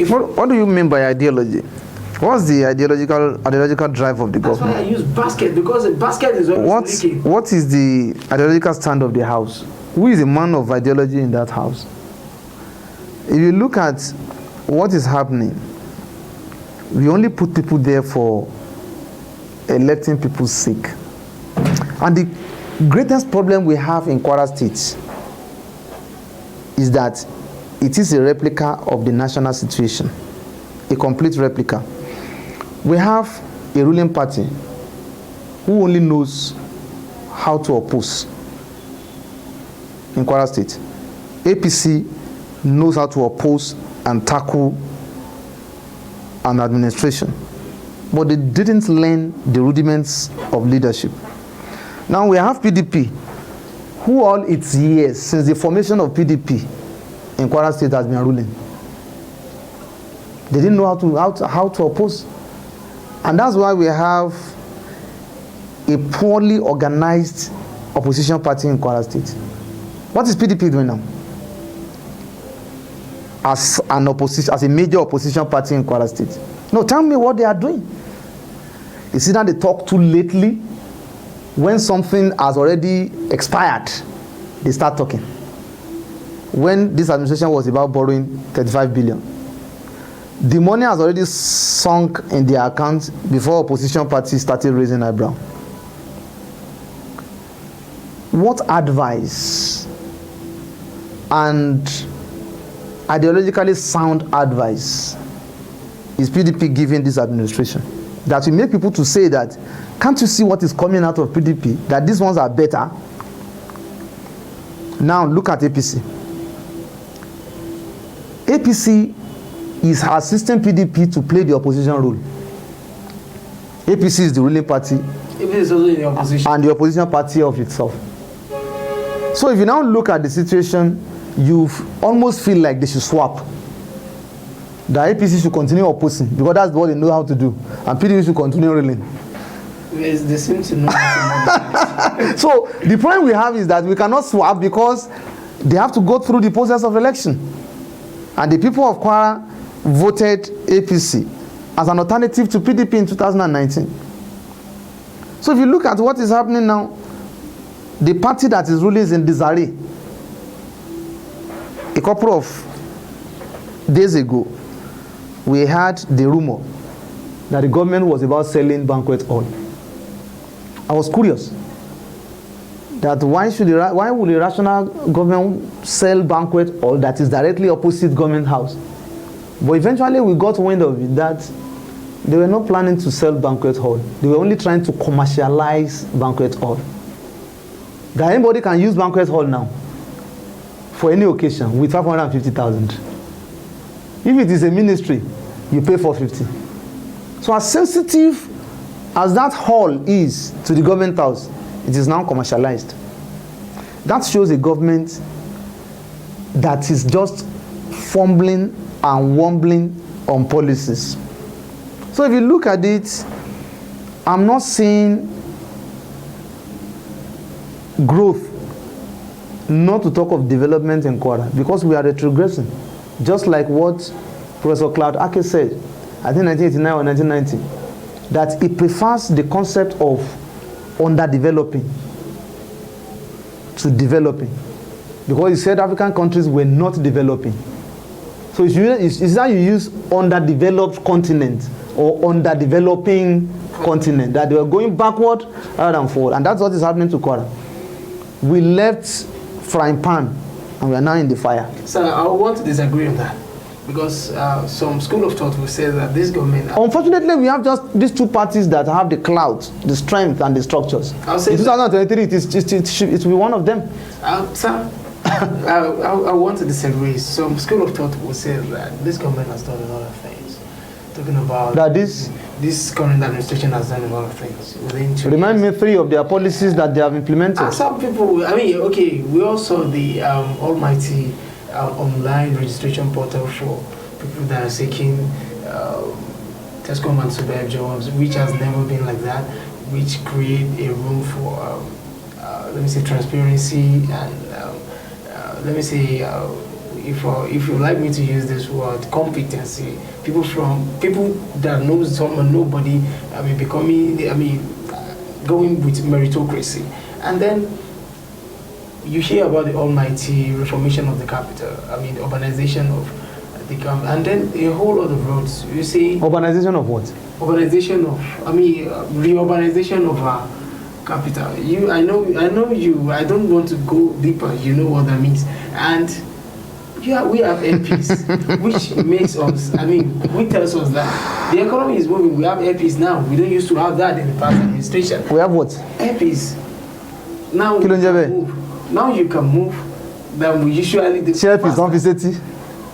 What do you mean by ideology? What's the ideological drive of the That's government? why I use basket, because a basket is always leaking. What is the ideological stand of the house? Who is the man of ideology in that house? If you look at what is happening, we only put people there for electing people's sake. And the greatest problem we have in Kwara State is that it is a replica of the national situation, a complete replica. We have a ruling party who only knows how to oppose in Kwara State. APC knows how to oppose and tackle an administration, but they didn't learn the rudiments of leadership. Now we have PDP, who all its years since the formation of PDP in Kwara State has been ruling. They didn't know how to oppose, and that's why we have a poorly organized opposition party in Kwara State. What is PDP doing now? As a major opposition party in Kwara State. No, tell me what they are doing. You see that they talk too lately. When something has already expired, they start talking. When this administration was about borrowing 35 billion, the money has already sunk in their accounts before opposition parties started raising eyebrow. What advice and ideologically sound advice is PDP giving this administration that will make people to say that, can't you see what is coming out of PDP, that these ones are better? Now look at APC. APC is assisting PDP to play the opposition role. APC is the ruling party, APC is also in the opposition, and the opposition party of itself. So if you now look at the situation, you almost feel like they should swap. The APC should continue opposing because that's what they know how to do, and PDP should continue ruling. They seem to know how to So the problem we have is that we cannot swap because they have to go through the process of election, and the people of Kwara voted APC as an alternative to PDP in 2019. So if you look at what is happening now, the party that is ruling is in disarray. A couple of days ago, we had the rumor that the government was about selling banquet hall. I was curious that why would a rational government sell banquet hall that is directly opposite government house? But eventually we got wind of it that they were not planning to sell banquet hall. They were only trying to commercialize banquet hall. That anybody can use banquet hall now for any occasion with 550,000. If it is a ministry, you pay 450. So as sensitive as that hall is to the government house, it is now commercialized. That shows a government that is just fumbling and wobbling on policies. So if you look at it, I'm not seeing growth, not to talk of development in Kwara, because we are retrogressing. Just like what Professor Cloud Ake said, I think 1989 or 1990, that he prefers the concept of underdeveloping to developing, because he said African countries were not developing. So it's that you use underdeveloped continent or underdeveloping continent, that they were going backward rather than forward, and that's what is happening to Kwara. We left frying pan and we are now in the fire. So I want to disagree on that, because some school of thought will say that this government... Unfortunately, we have just these two parties that have the clout, the strength, and the structures. I'll say in 2023, it will be one of them. Sir, I want to disagree. Some school of thought will say that this government has done a lot of things. Talking about that this current administration has done a lot of things within 2 Remind years. me 3 of their policies that they have implemented. Some people, I mean, okay, we also saw the almighty online registration portal for people that are seeking Tesco and Subeb jobs, which has never been like that, which create a room for, let me say, transparency and, let me say, if you like me to use this word, competency, people that know someone, nobody, going with meritocracy, and then you hear about the almighty reformation of the capital, urbanization of the capital, and then a whole lot of roads. You see, urbanization of what? Urbanization of, reurbanization of our capital. I know you. I don't want to go deeper. You know what that means, and yeah, we have MPs, which makes us. Which tells us that the economy is moving. We have MPs now. We don't used to have that in the past administration. We have what? MPs. Now we can move. Now you can move. Then we usually do. MPs don't visit.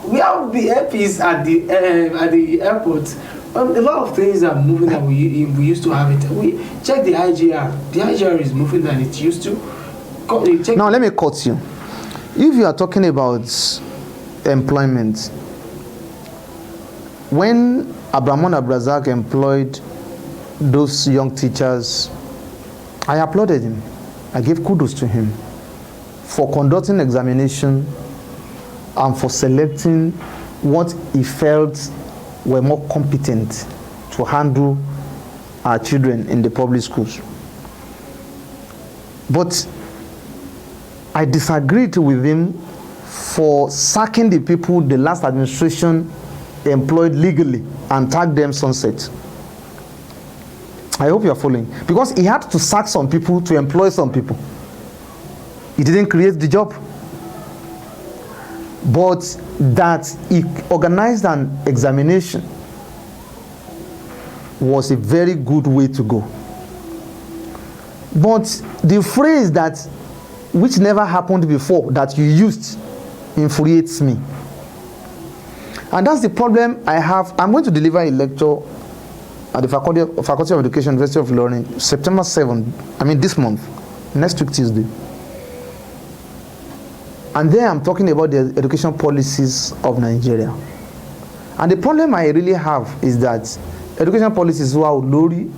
We have the MPs at the airport. A lot of things are moving that we used to have it. We check the IGR. The IGR is moving than it used to. Now let me cut you. If you are talking about employment, when Abdurrahman Abdrazak employed those young teachers, I applauded him. I gave kudos to him for conducting examination and for selecting what he felt were more competent to handle our children in the public schools. But I disagreed with him for sacking the people the last administration employed legally and tagged them sunset. I hope you are following. Because he had to sack some people to employ some people. He didn't create the job. But that he organized an examination was a very good way to go. But the phrase that, which never happened before, that you used, infuriates me. And that's the problem I have. I'm going to deliver a lecture at the Faculty of Education, University of Ilorin, September 7th, this month, next week Tuesday. And there I'm talking about the education policies of Nigeria. And the problem I really have is that education policies were lori,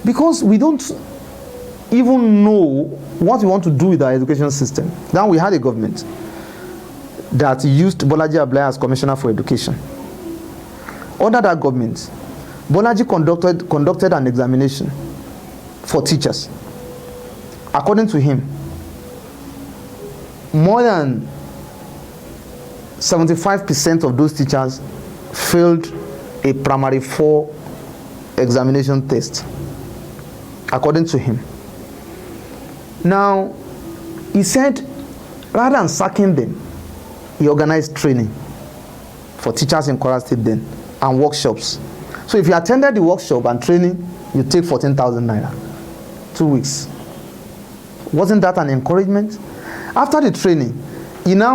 because we don't even know what we want to do with our education system. Then we had a government that used Bolaji Ablai as Commissioner for Education. Under that government, Bolaji conducted an examination for teachers. According to him, more than 75% of those teachers failed a primary 4 examination test, according to him. Now, he said, rather than sacking them, he organized training for teachers in Kwara State then, and workshops. So if you attended the workshop and training, you take 14,000 naira, 2 weeks. Wasn't that an encouragement? After the training, he now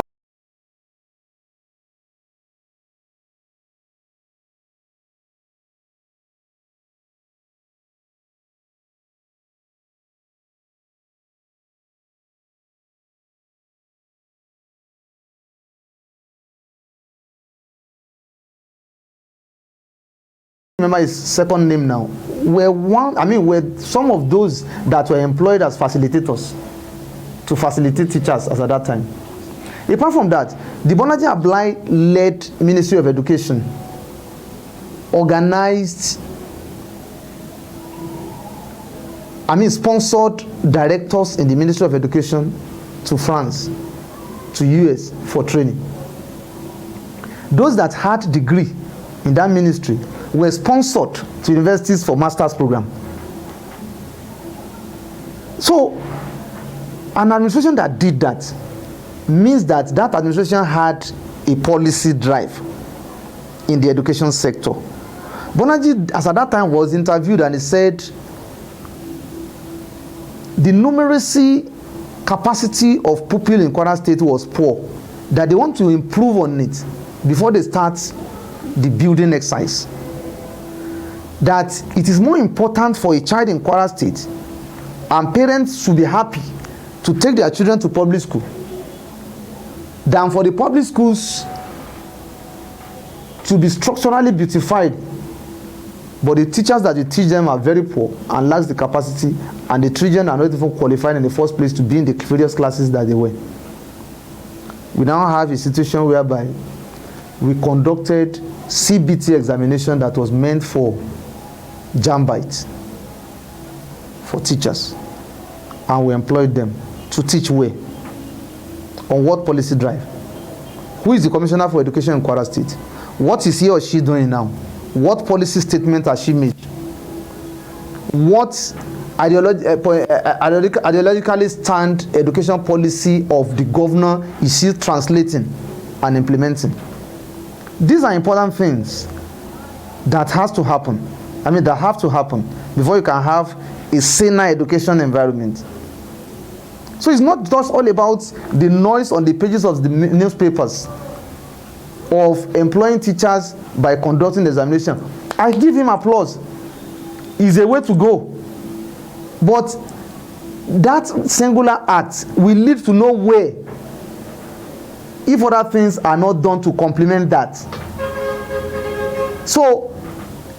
remember his second name now, were some of those that were employed as facilitators to facilitate teachers as at that time. Apart from that, the Bolaji Ablai-led Ministry of Education sponsored directors in the Ministry of Education to France, to US for training. Those that had degree in that ministry were sponsored to universities for master's program. So, an administration that did that means that that administration had a policy drive in the education sector. Bolaji, as at that time, was interviewed and he said the numeracy capacity of pupils in Kwara State was poor, that they want to improve on it before they start the building exercise. That it is more important for a child in Kwara State, and parents should be happy to take their children to public school, than for the public schools to be structurally beautified, but the teachers that you teach them are very poor and lack the capacity, and the children are not even qualified in the first place to be in the various classes that they were. We now have a situation whereby we conducted CBT examination that was meant for JAMBite for teachers, and we employed them to teach where, on what policy drive. Who is the Commissioner for Education in Kwara State? What is he or she doing now? What policy statement has she made? What ideologically stand education policy of the governor is she translating and implementing? These are important things that has to happen. I mean, that have to happen before you can have a saner education environment. So it's not just all about the noise on the pages of the newspapers of employing teachers by conducting the examination. I give him applause. It's a way to go. But that singular act will lead to nowhere if other things are not done to complement that. So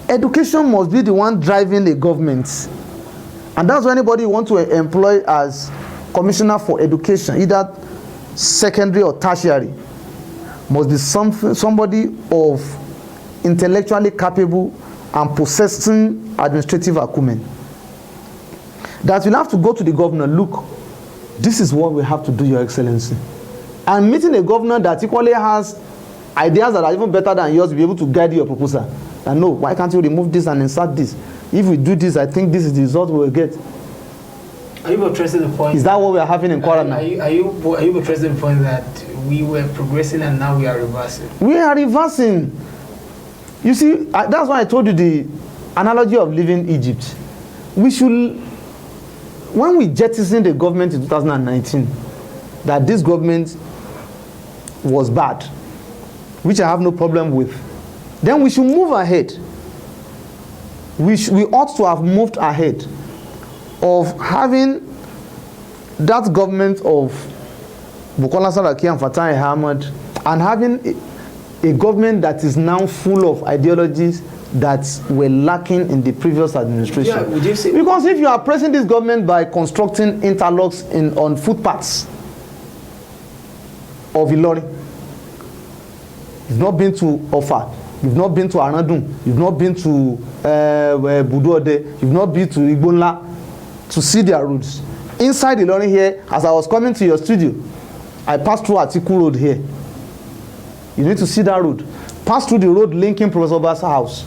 education must be the one driving the government. And that's why anybody you want to employ as Commissioner for Education, either secondary or tertiary, must be somebody of intellectually capable and possessing administrative acumen. That will have to go to the governor, look, this is what we have to do, Your Excellency. And meeting a governor that equally has ideas that are even better than yours to be able to guide your proposal. And no, why can't you remove this and insert this? If we do this, I think this is the result we will get. Are you buttressing the point? Is that what we are having in Kwara now? Are you buttressing the point that we were progressing and now we are reversing? We are reversing. You see, that's why I told you the analogy of leaving Egypt. We should, when we jettisoned the government in 2019, that this government was bad, which I have no problem with, then we should move ahead. We ought to have moved ahead of having that government of Bukola Saraki and Fatai Ahmed, and having a government that is now full of ideologies that were lacking in the previous administration. Yeah, would you say? Because if you are pressing this government by constructing interlocks on footpaths of Ilorin, you've not been to Ofa, you've not been to Aradun, you've not been to Buduode, you've not been to Igbonla to see their roads. Inside Ilorin here, as I was coming to your studio, I passed through Atiku Road here. You need to see that road. Pass through the road linking Professor Ba's house.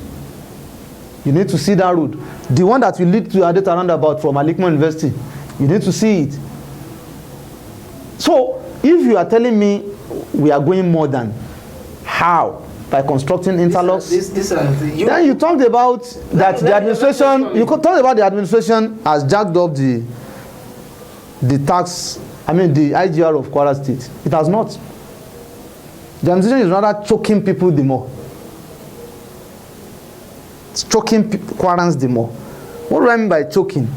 You need to see that road. The one that will lead to Adeta roundabout from Alikmo University. You need to see it. So, if you are telling me we are going more than how? By constructing interlocks. Then you talked about that the administration, you could talk about the administration has jacked up the tax, I mean the IGR of Kwara State. It has not. The administration is rather choking people the more. It's choking Kwarans the more. What do I mean by choking?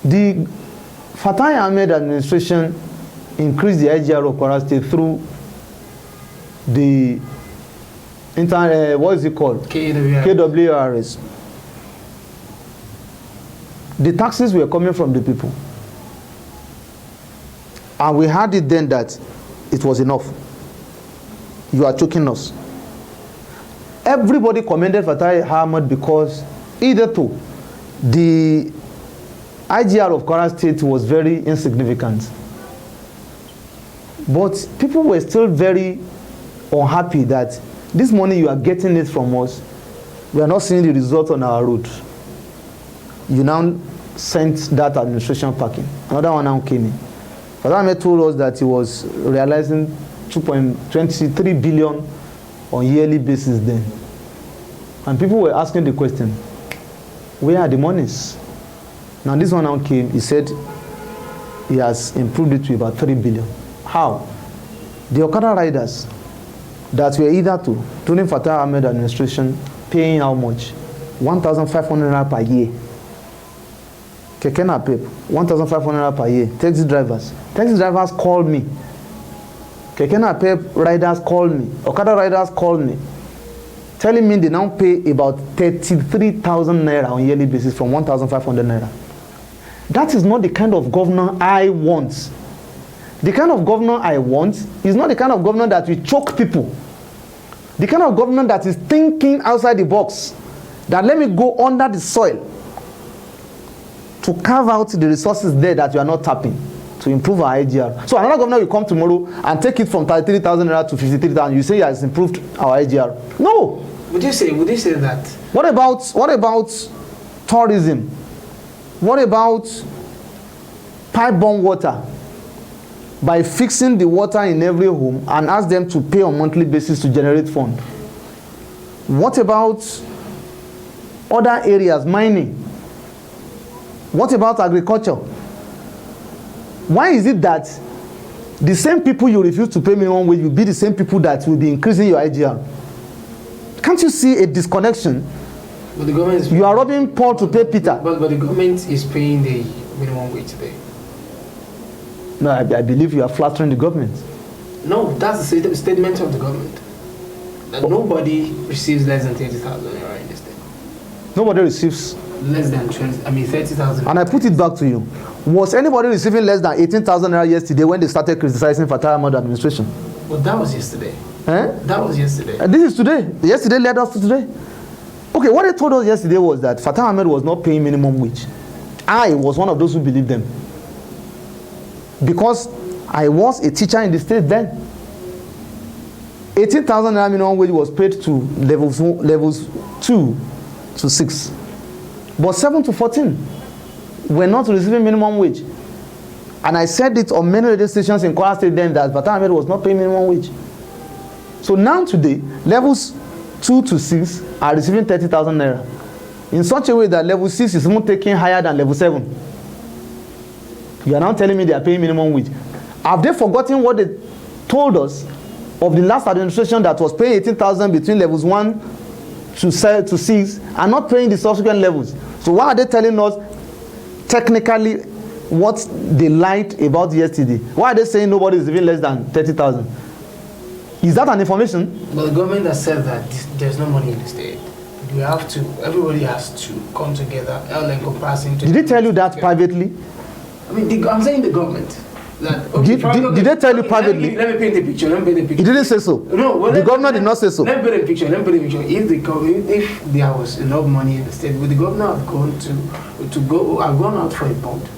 The Fatai Ahmed administration increased the IGR of Kwara State through the what is it called? KWRS. The taxes were coming from the people. And we had it then that it was enough. You are choking us. Everybody commended Fatai Ahmed because either two, the IGR of Kwara State was very insignificant. But people were still very unhappy that this money you are getting it from us, we are not seeing the result on our road. You now sent that administration packing. Another one now came in. Fatai Ahmed told us that he was realizing 2.23 billion on yearly basis then. And people were asking the question, where are the monies? Now this one now came, he said he has improved it to about 3 billion. How? The Okada riders that were either during Fatai Ahmed administration, paying how much? 1,500 naira per year. Keke Napep, 1,500 naira per year. Taxi drivers called me. Keke Napep riders called me. Okada riders called me, telling me they now pay about 33,000 naira on yearly basis from 1,500 naira. That is not the kind of governor I want. The kind of governor I want is not the kind of governor that will choke people. The kind of governor that is thinking outside the box. That let me go under the soil to carve out the resources there that you are not tapping to improve our IGR. So another governor will come tomorrow and take it from 33,000 naira to 53,000. You say he has improved our IGR. No. Would you say that? What about tourism? What about pipe-borne water? By fixing the water in every home and ask them to pay on monthly basis to generate fund. What about other areas, mining? What about agriculture? Why is it that the same people you refuse to pay minimum wage will be the same people that will be increasing your IGR? Can't you see a disconnection? But the government is you are robbing Paul to pay Peter. But the government is paying the minimum wage today. No, I believe you are flattering the government. No, that's the statement of the government. That nobody receives less than 30,000 naira in this state. Nobody receives less than 30,000. And I put it back to you. Was anybody receiving less than 18,000 naira yesterday when they started criticizing Fatai Ahmad administration? Well, that was yesterday. That was yesterday. This is today. Yesterday led us to today. Okay, what they told us yesterday was that Fatai Ahmed was not paying minimum wage. I was one of those who believed them. Because I was a teacher in the state then. 18,000 naira minimum wage was paid to levels 2 to 6. But 7 to 14 were not receiving minimum wage. And I said it on many radio stations in Kwara State then that Fatai Ahmed was not paying minimum wage. So now today, levels 2 to 6 are receiving 30,000 naira. In such a way that level 6 is even taking higher than level 7. You are now telling me they are paying minimum wage. Have they forgotten what they told us of the last administration that was paying 18,000 between levels 1 to 6 and not paying the subsequent levels? So why are they telling us technically what they lied about yesterday? Why are they saying nobody is even less than 30,000? Is that an information? But the government has said that there's no money in the state. Everybody has to come together, Did they tell you that privately? I mean, I'm saying the government. That, okay, did they tell you privately? Let me paint the picture. He didn't say so. No, well, the governor did not say so. Let me paint the picture. If there was enough money in the state, would the governor have gone out for a bond?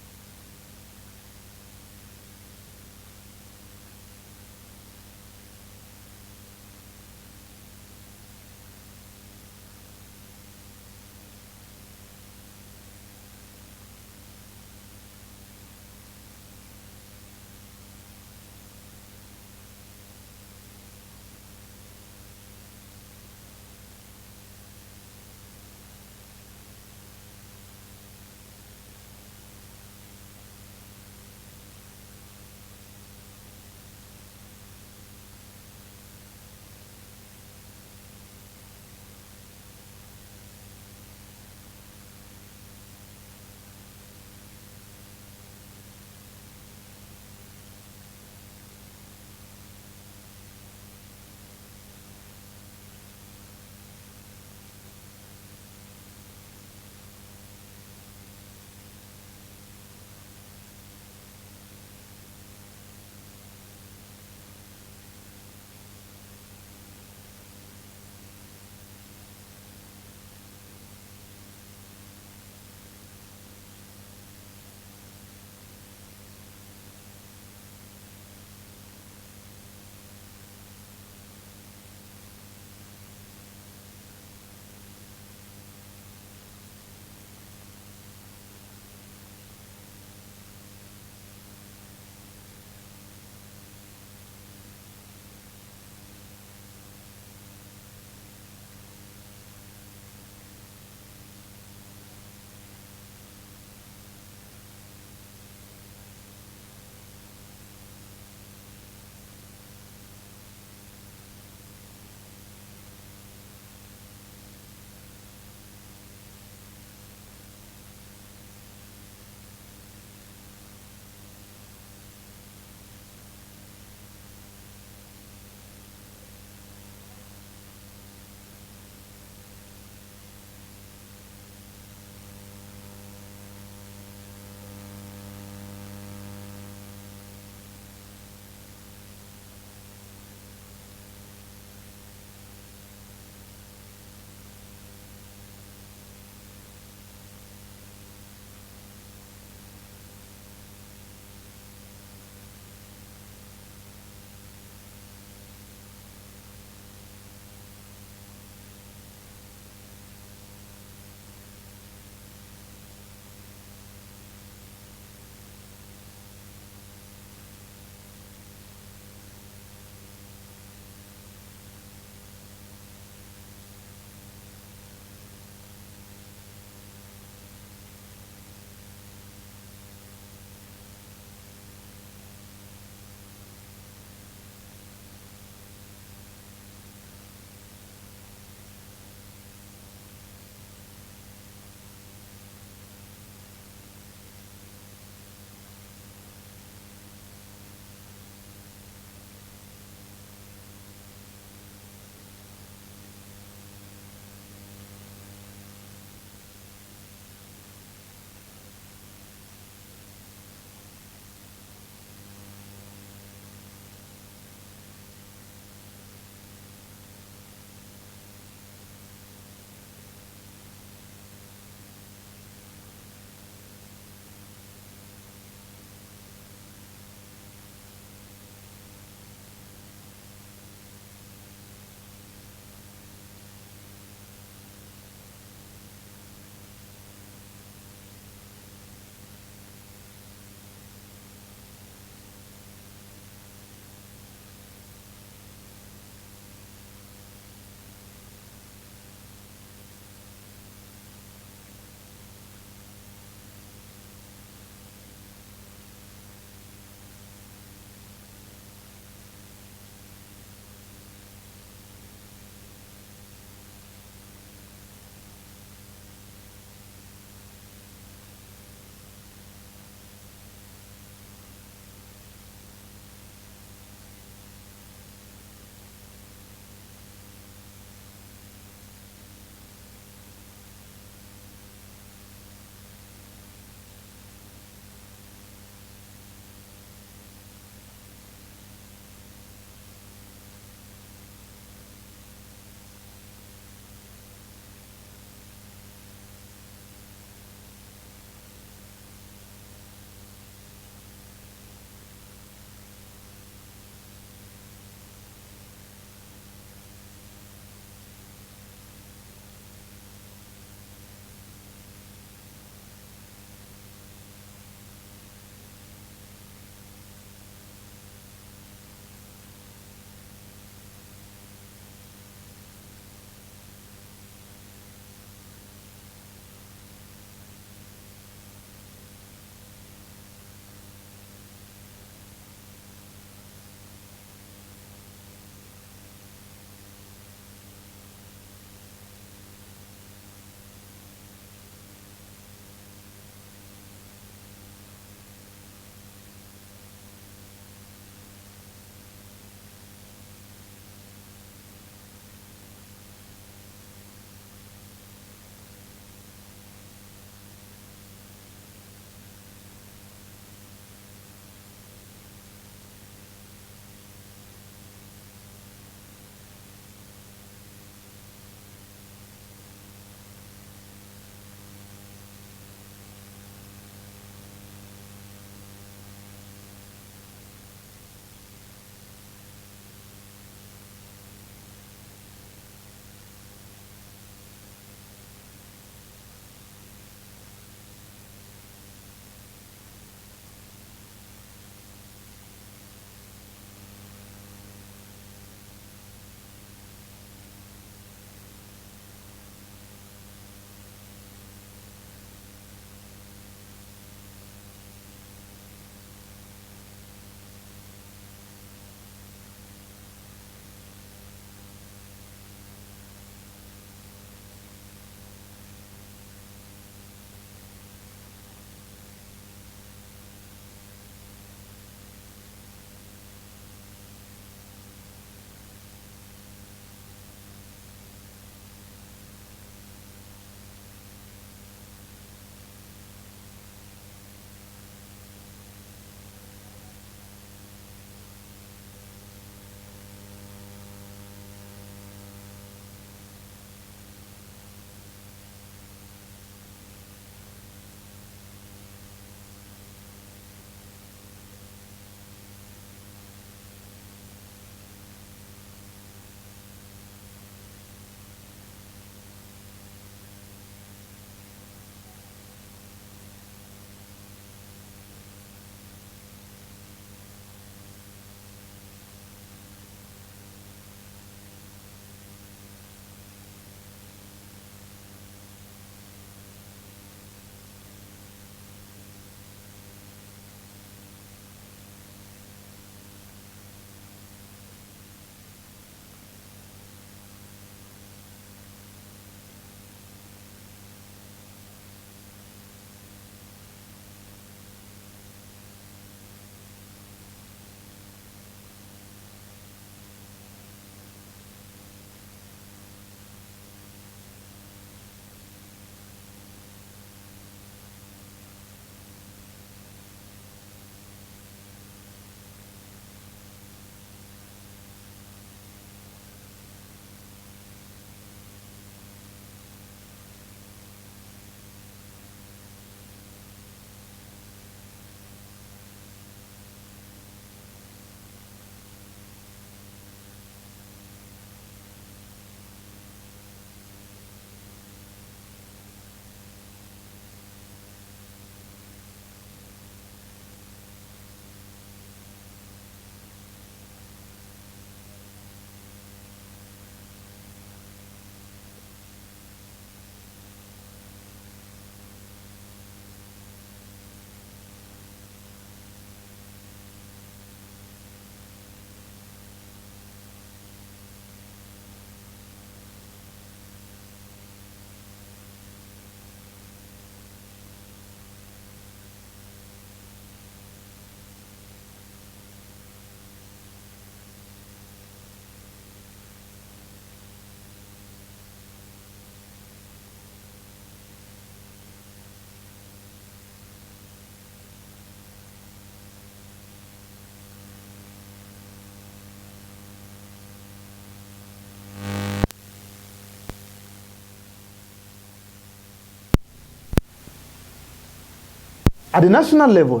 At the national level,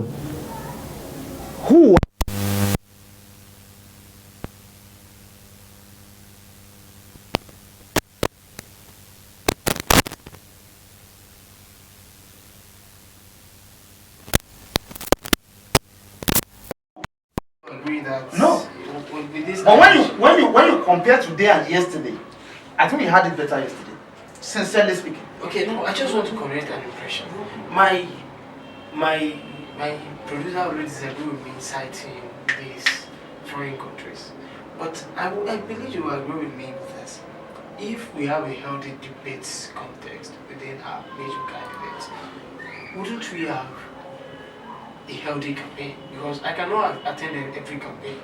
who agree that No. with this But when you compare today and yesterday, I think we had it better yesterday. Sincerely speaking. okay, no, I just want to correct an impression. My producer already disagree with me citing these foreign countries, but I believe you will agree with me with this. If we have a healthy debate context within our major candidates, wouldn't we have a healthy campaign? Because I cannot attend every campaign,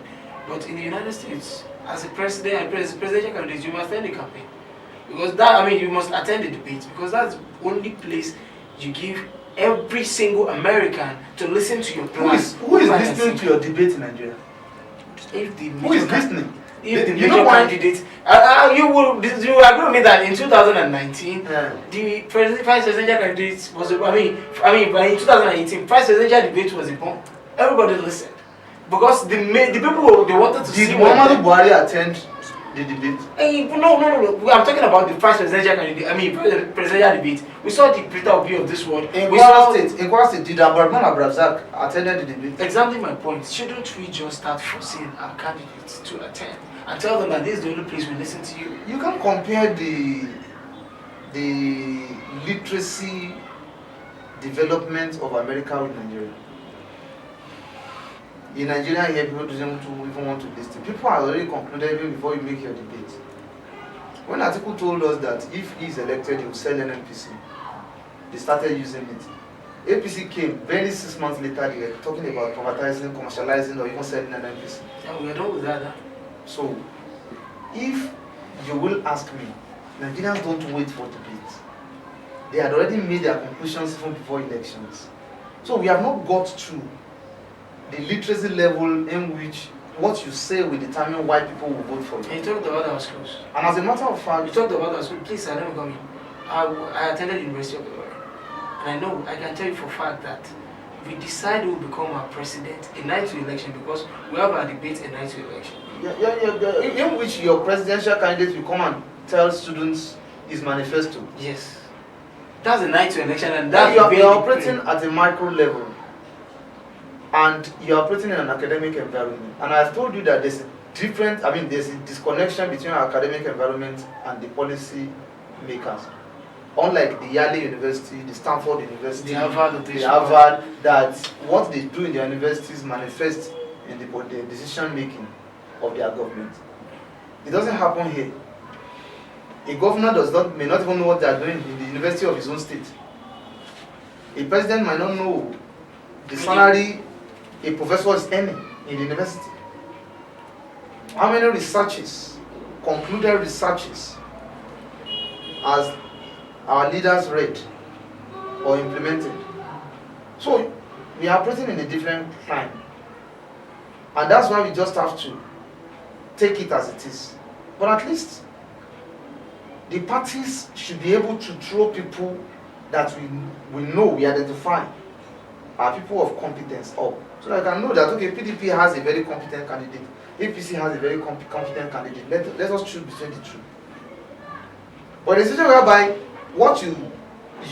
but in the United States, as a president and presidential candidate, you must attend the campaign. Because that, I mean, you must attend the debate because that's the only place you give every single American to listen to your Who plans. is listening to your debate in Nigeria? If the Who is listening? if the You know major why? candidate, you will agree with me that in 2019, the vice presidential candidate was but in 2018, vice presidential debate was a bomb. Everybody listened because the people they wanted to see. Did Muhammadu Buhari attend the debate? No. I'm talking about the vice presidential candidate. I mean, presidential debate. We saw the Peter Obi of this world. In Kwara State, did Abraham Abrazak attended the debate? Exactly my point. Shouldn't we just start forcing our candidates to attend and tell them that this is the only place we listen to you? You can compare the literacy development of America with Nigeria. In Nigeria here, people don't even want to listen. People are already concluded even before you make your debate. When Atiku told us that if he is elected, he will sell NNPC, they started using it. APC came, barely 6 months later, they were talking about privatizing, commercializing, or even selling NNPC. And we are done with that. Huh? So, if you will ask me, Nigerians don't wait for debate. They had already made their conclusions even before elections. So we have not got to the literacy level in which what you say will determine why people will vote for you. And you talked about our schools. And as a matter of fact, You talked about our schools. Please, I don't come in. I attended the University of Ilorin, and I can tell you for a fact that we decide who will become our president a night to election because we have our debate a night to election. in which your presidential candidate will come and tell students his manifesto. Yes. That's a night to election, and that's You are operating at a micro level. And you're operating in an academic environment. And I've told you that there's a disconnection between our academic environment and the policy makers. Unlike the Yale University, the Stanford University, the Harvard, that what they do in their universities manifests in the decision making of their government. It doesn't happen here. A governor may not even know what they are doing in the university of his own state. A president might not know the salary a professor is earning in the university. How many researches, concluded researches, has our leaders read or implemented? So we are operating in a different time. And that's why we just have to take it as it is. But at least the parties should be able to throw people that we know, we identify are people of competence up. So that I can know that, okay, PDP has a very competent candidate, APC has a very competent candidate. Let us choose between the two. But the situation whereby what you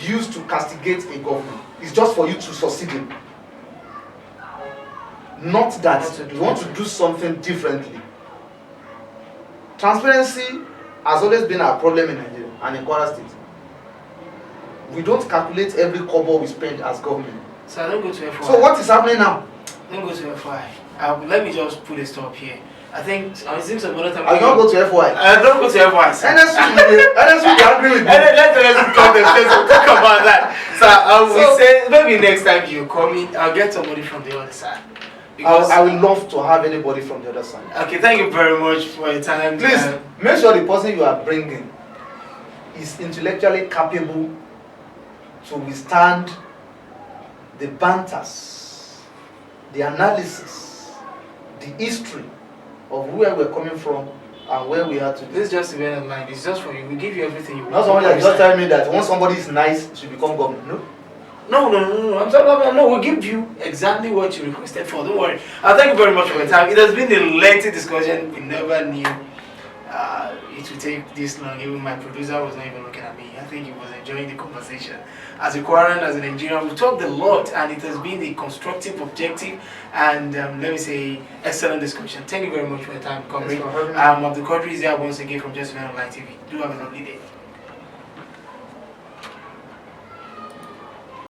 use to castigate a government is just for you to succeed in. Not that you want to do something differently. Transparency has always been our problem in Nigeria and in Kwara State. We don't calculate every kobo we spend as government. So I don't go to FY. So what is happening now? Don't go to FY. Let me just put a stop here. I think it seems some other time. I don't go to FY. I don't go to FY. NSU will agree with me. Let's come there. Let's talk about that. So we say maybe next time you come in, I'll get somebody from the other side. Because I would love to have anybody from the other side. Okay, thank you very much for your time. Please make sure the person you are bringing is intellectually capable to withstand the banters, the analysis, the history of where we're coming from and where we are today. This is just a way of mind. It's just for you. We give you everything you want. Not someone that just tell me that once somebody is nice, she become governor. No. No. I'm sorry. No, we'll give you exactly what you requested for. Don't worry. Thank you very much for your time. It has been a lengthy discussion. We never knew it would take this long. Even my producer was not even looking at me. I think he was enjoying the conversation. As a Quran, as a Nigerian, we talked a lot, and it has been a constructive, objective, and let me say, excellent discussion. Thank you very much for your time, Comrade. Abdul Qadri is here once again from Just Online TV. Do have a lovely day.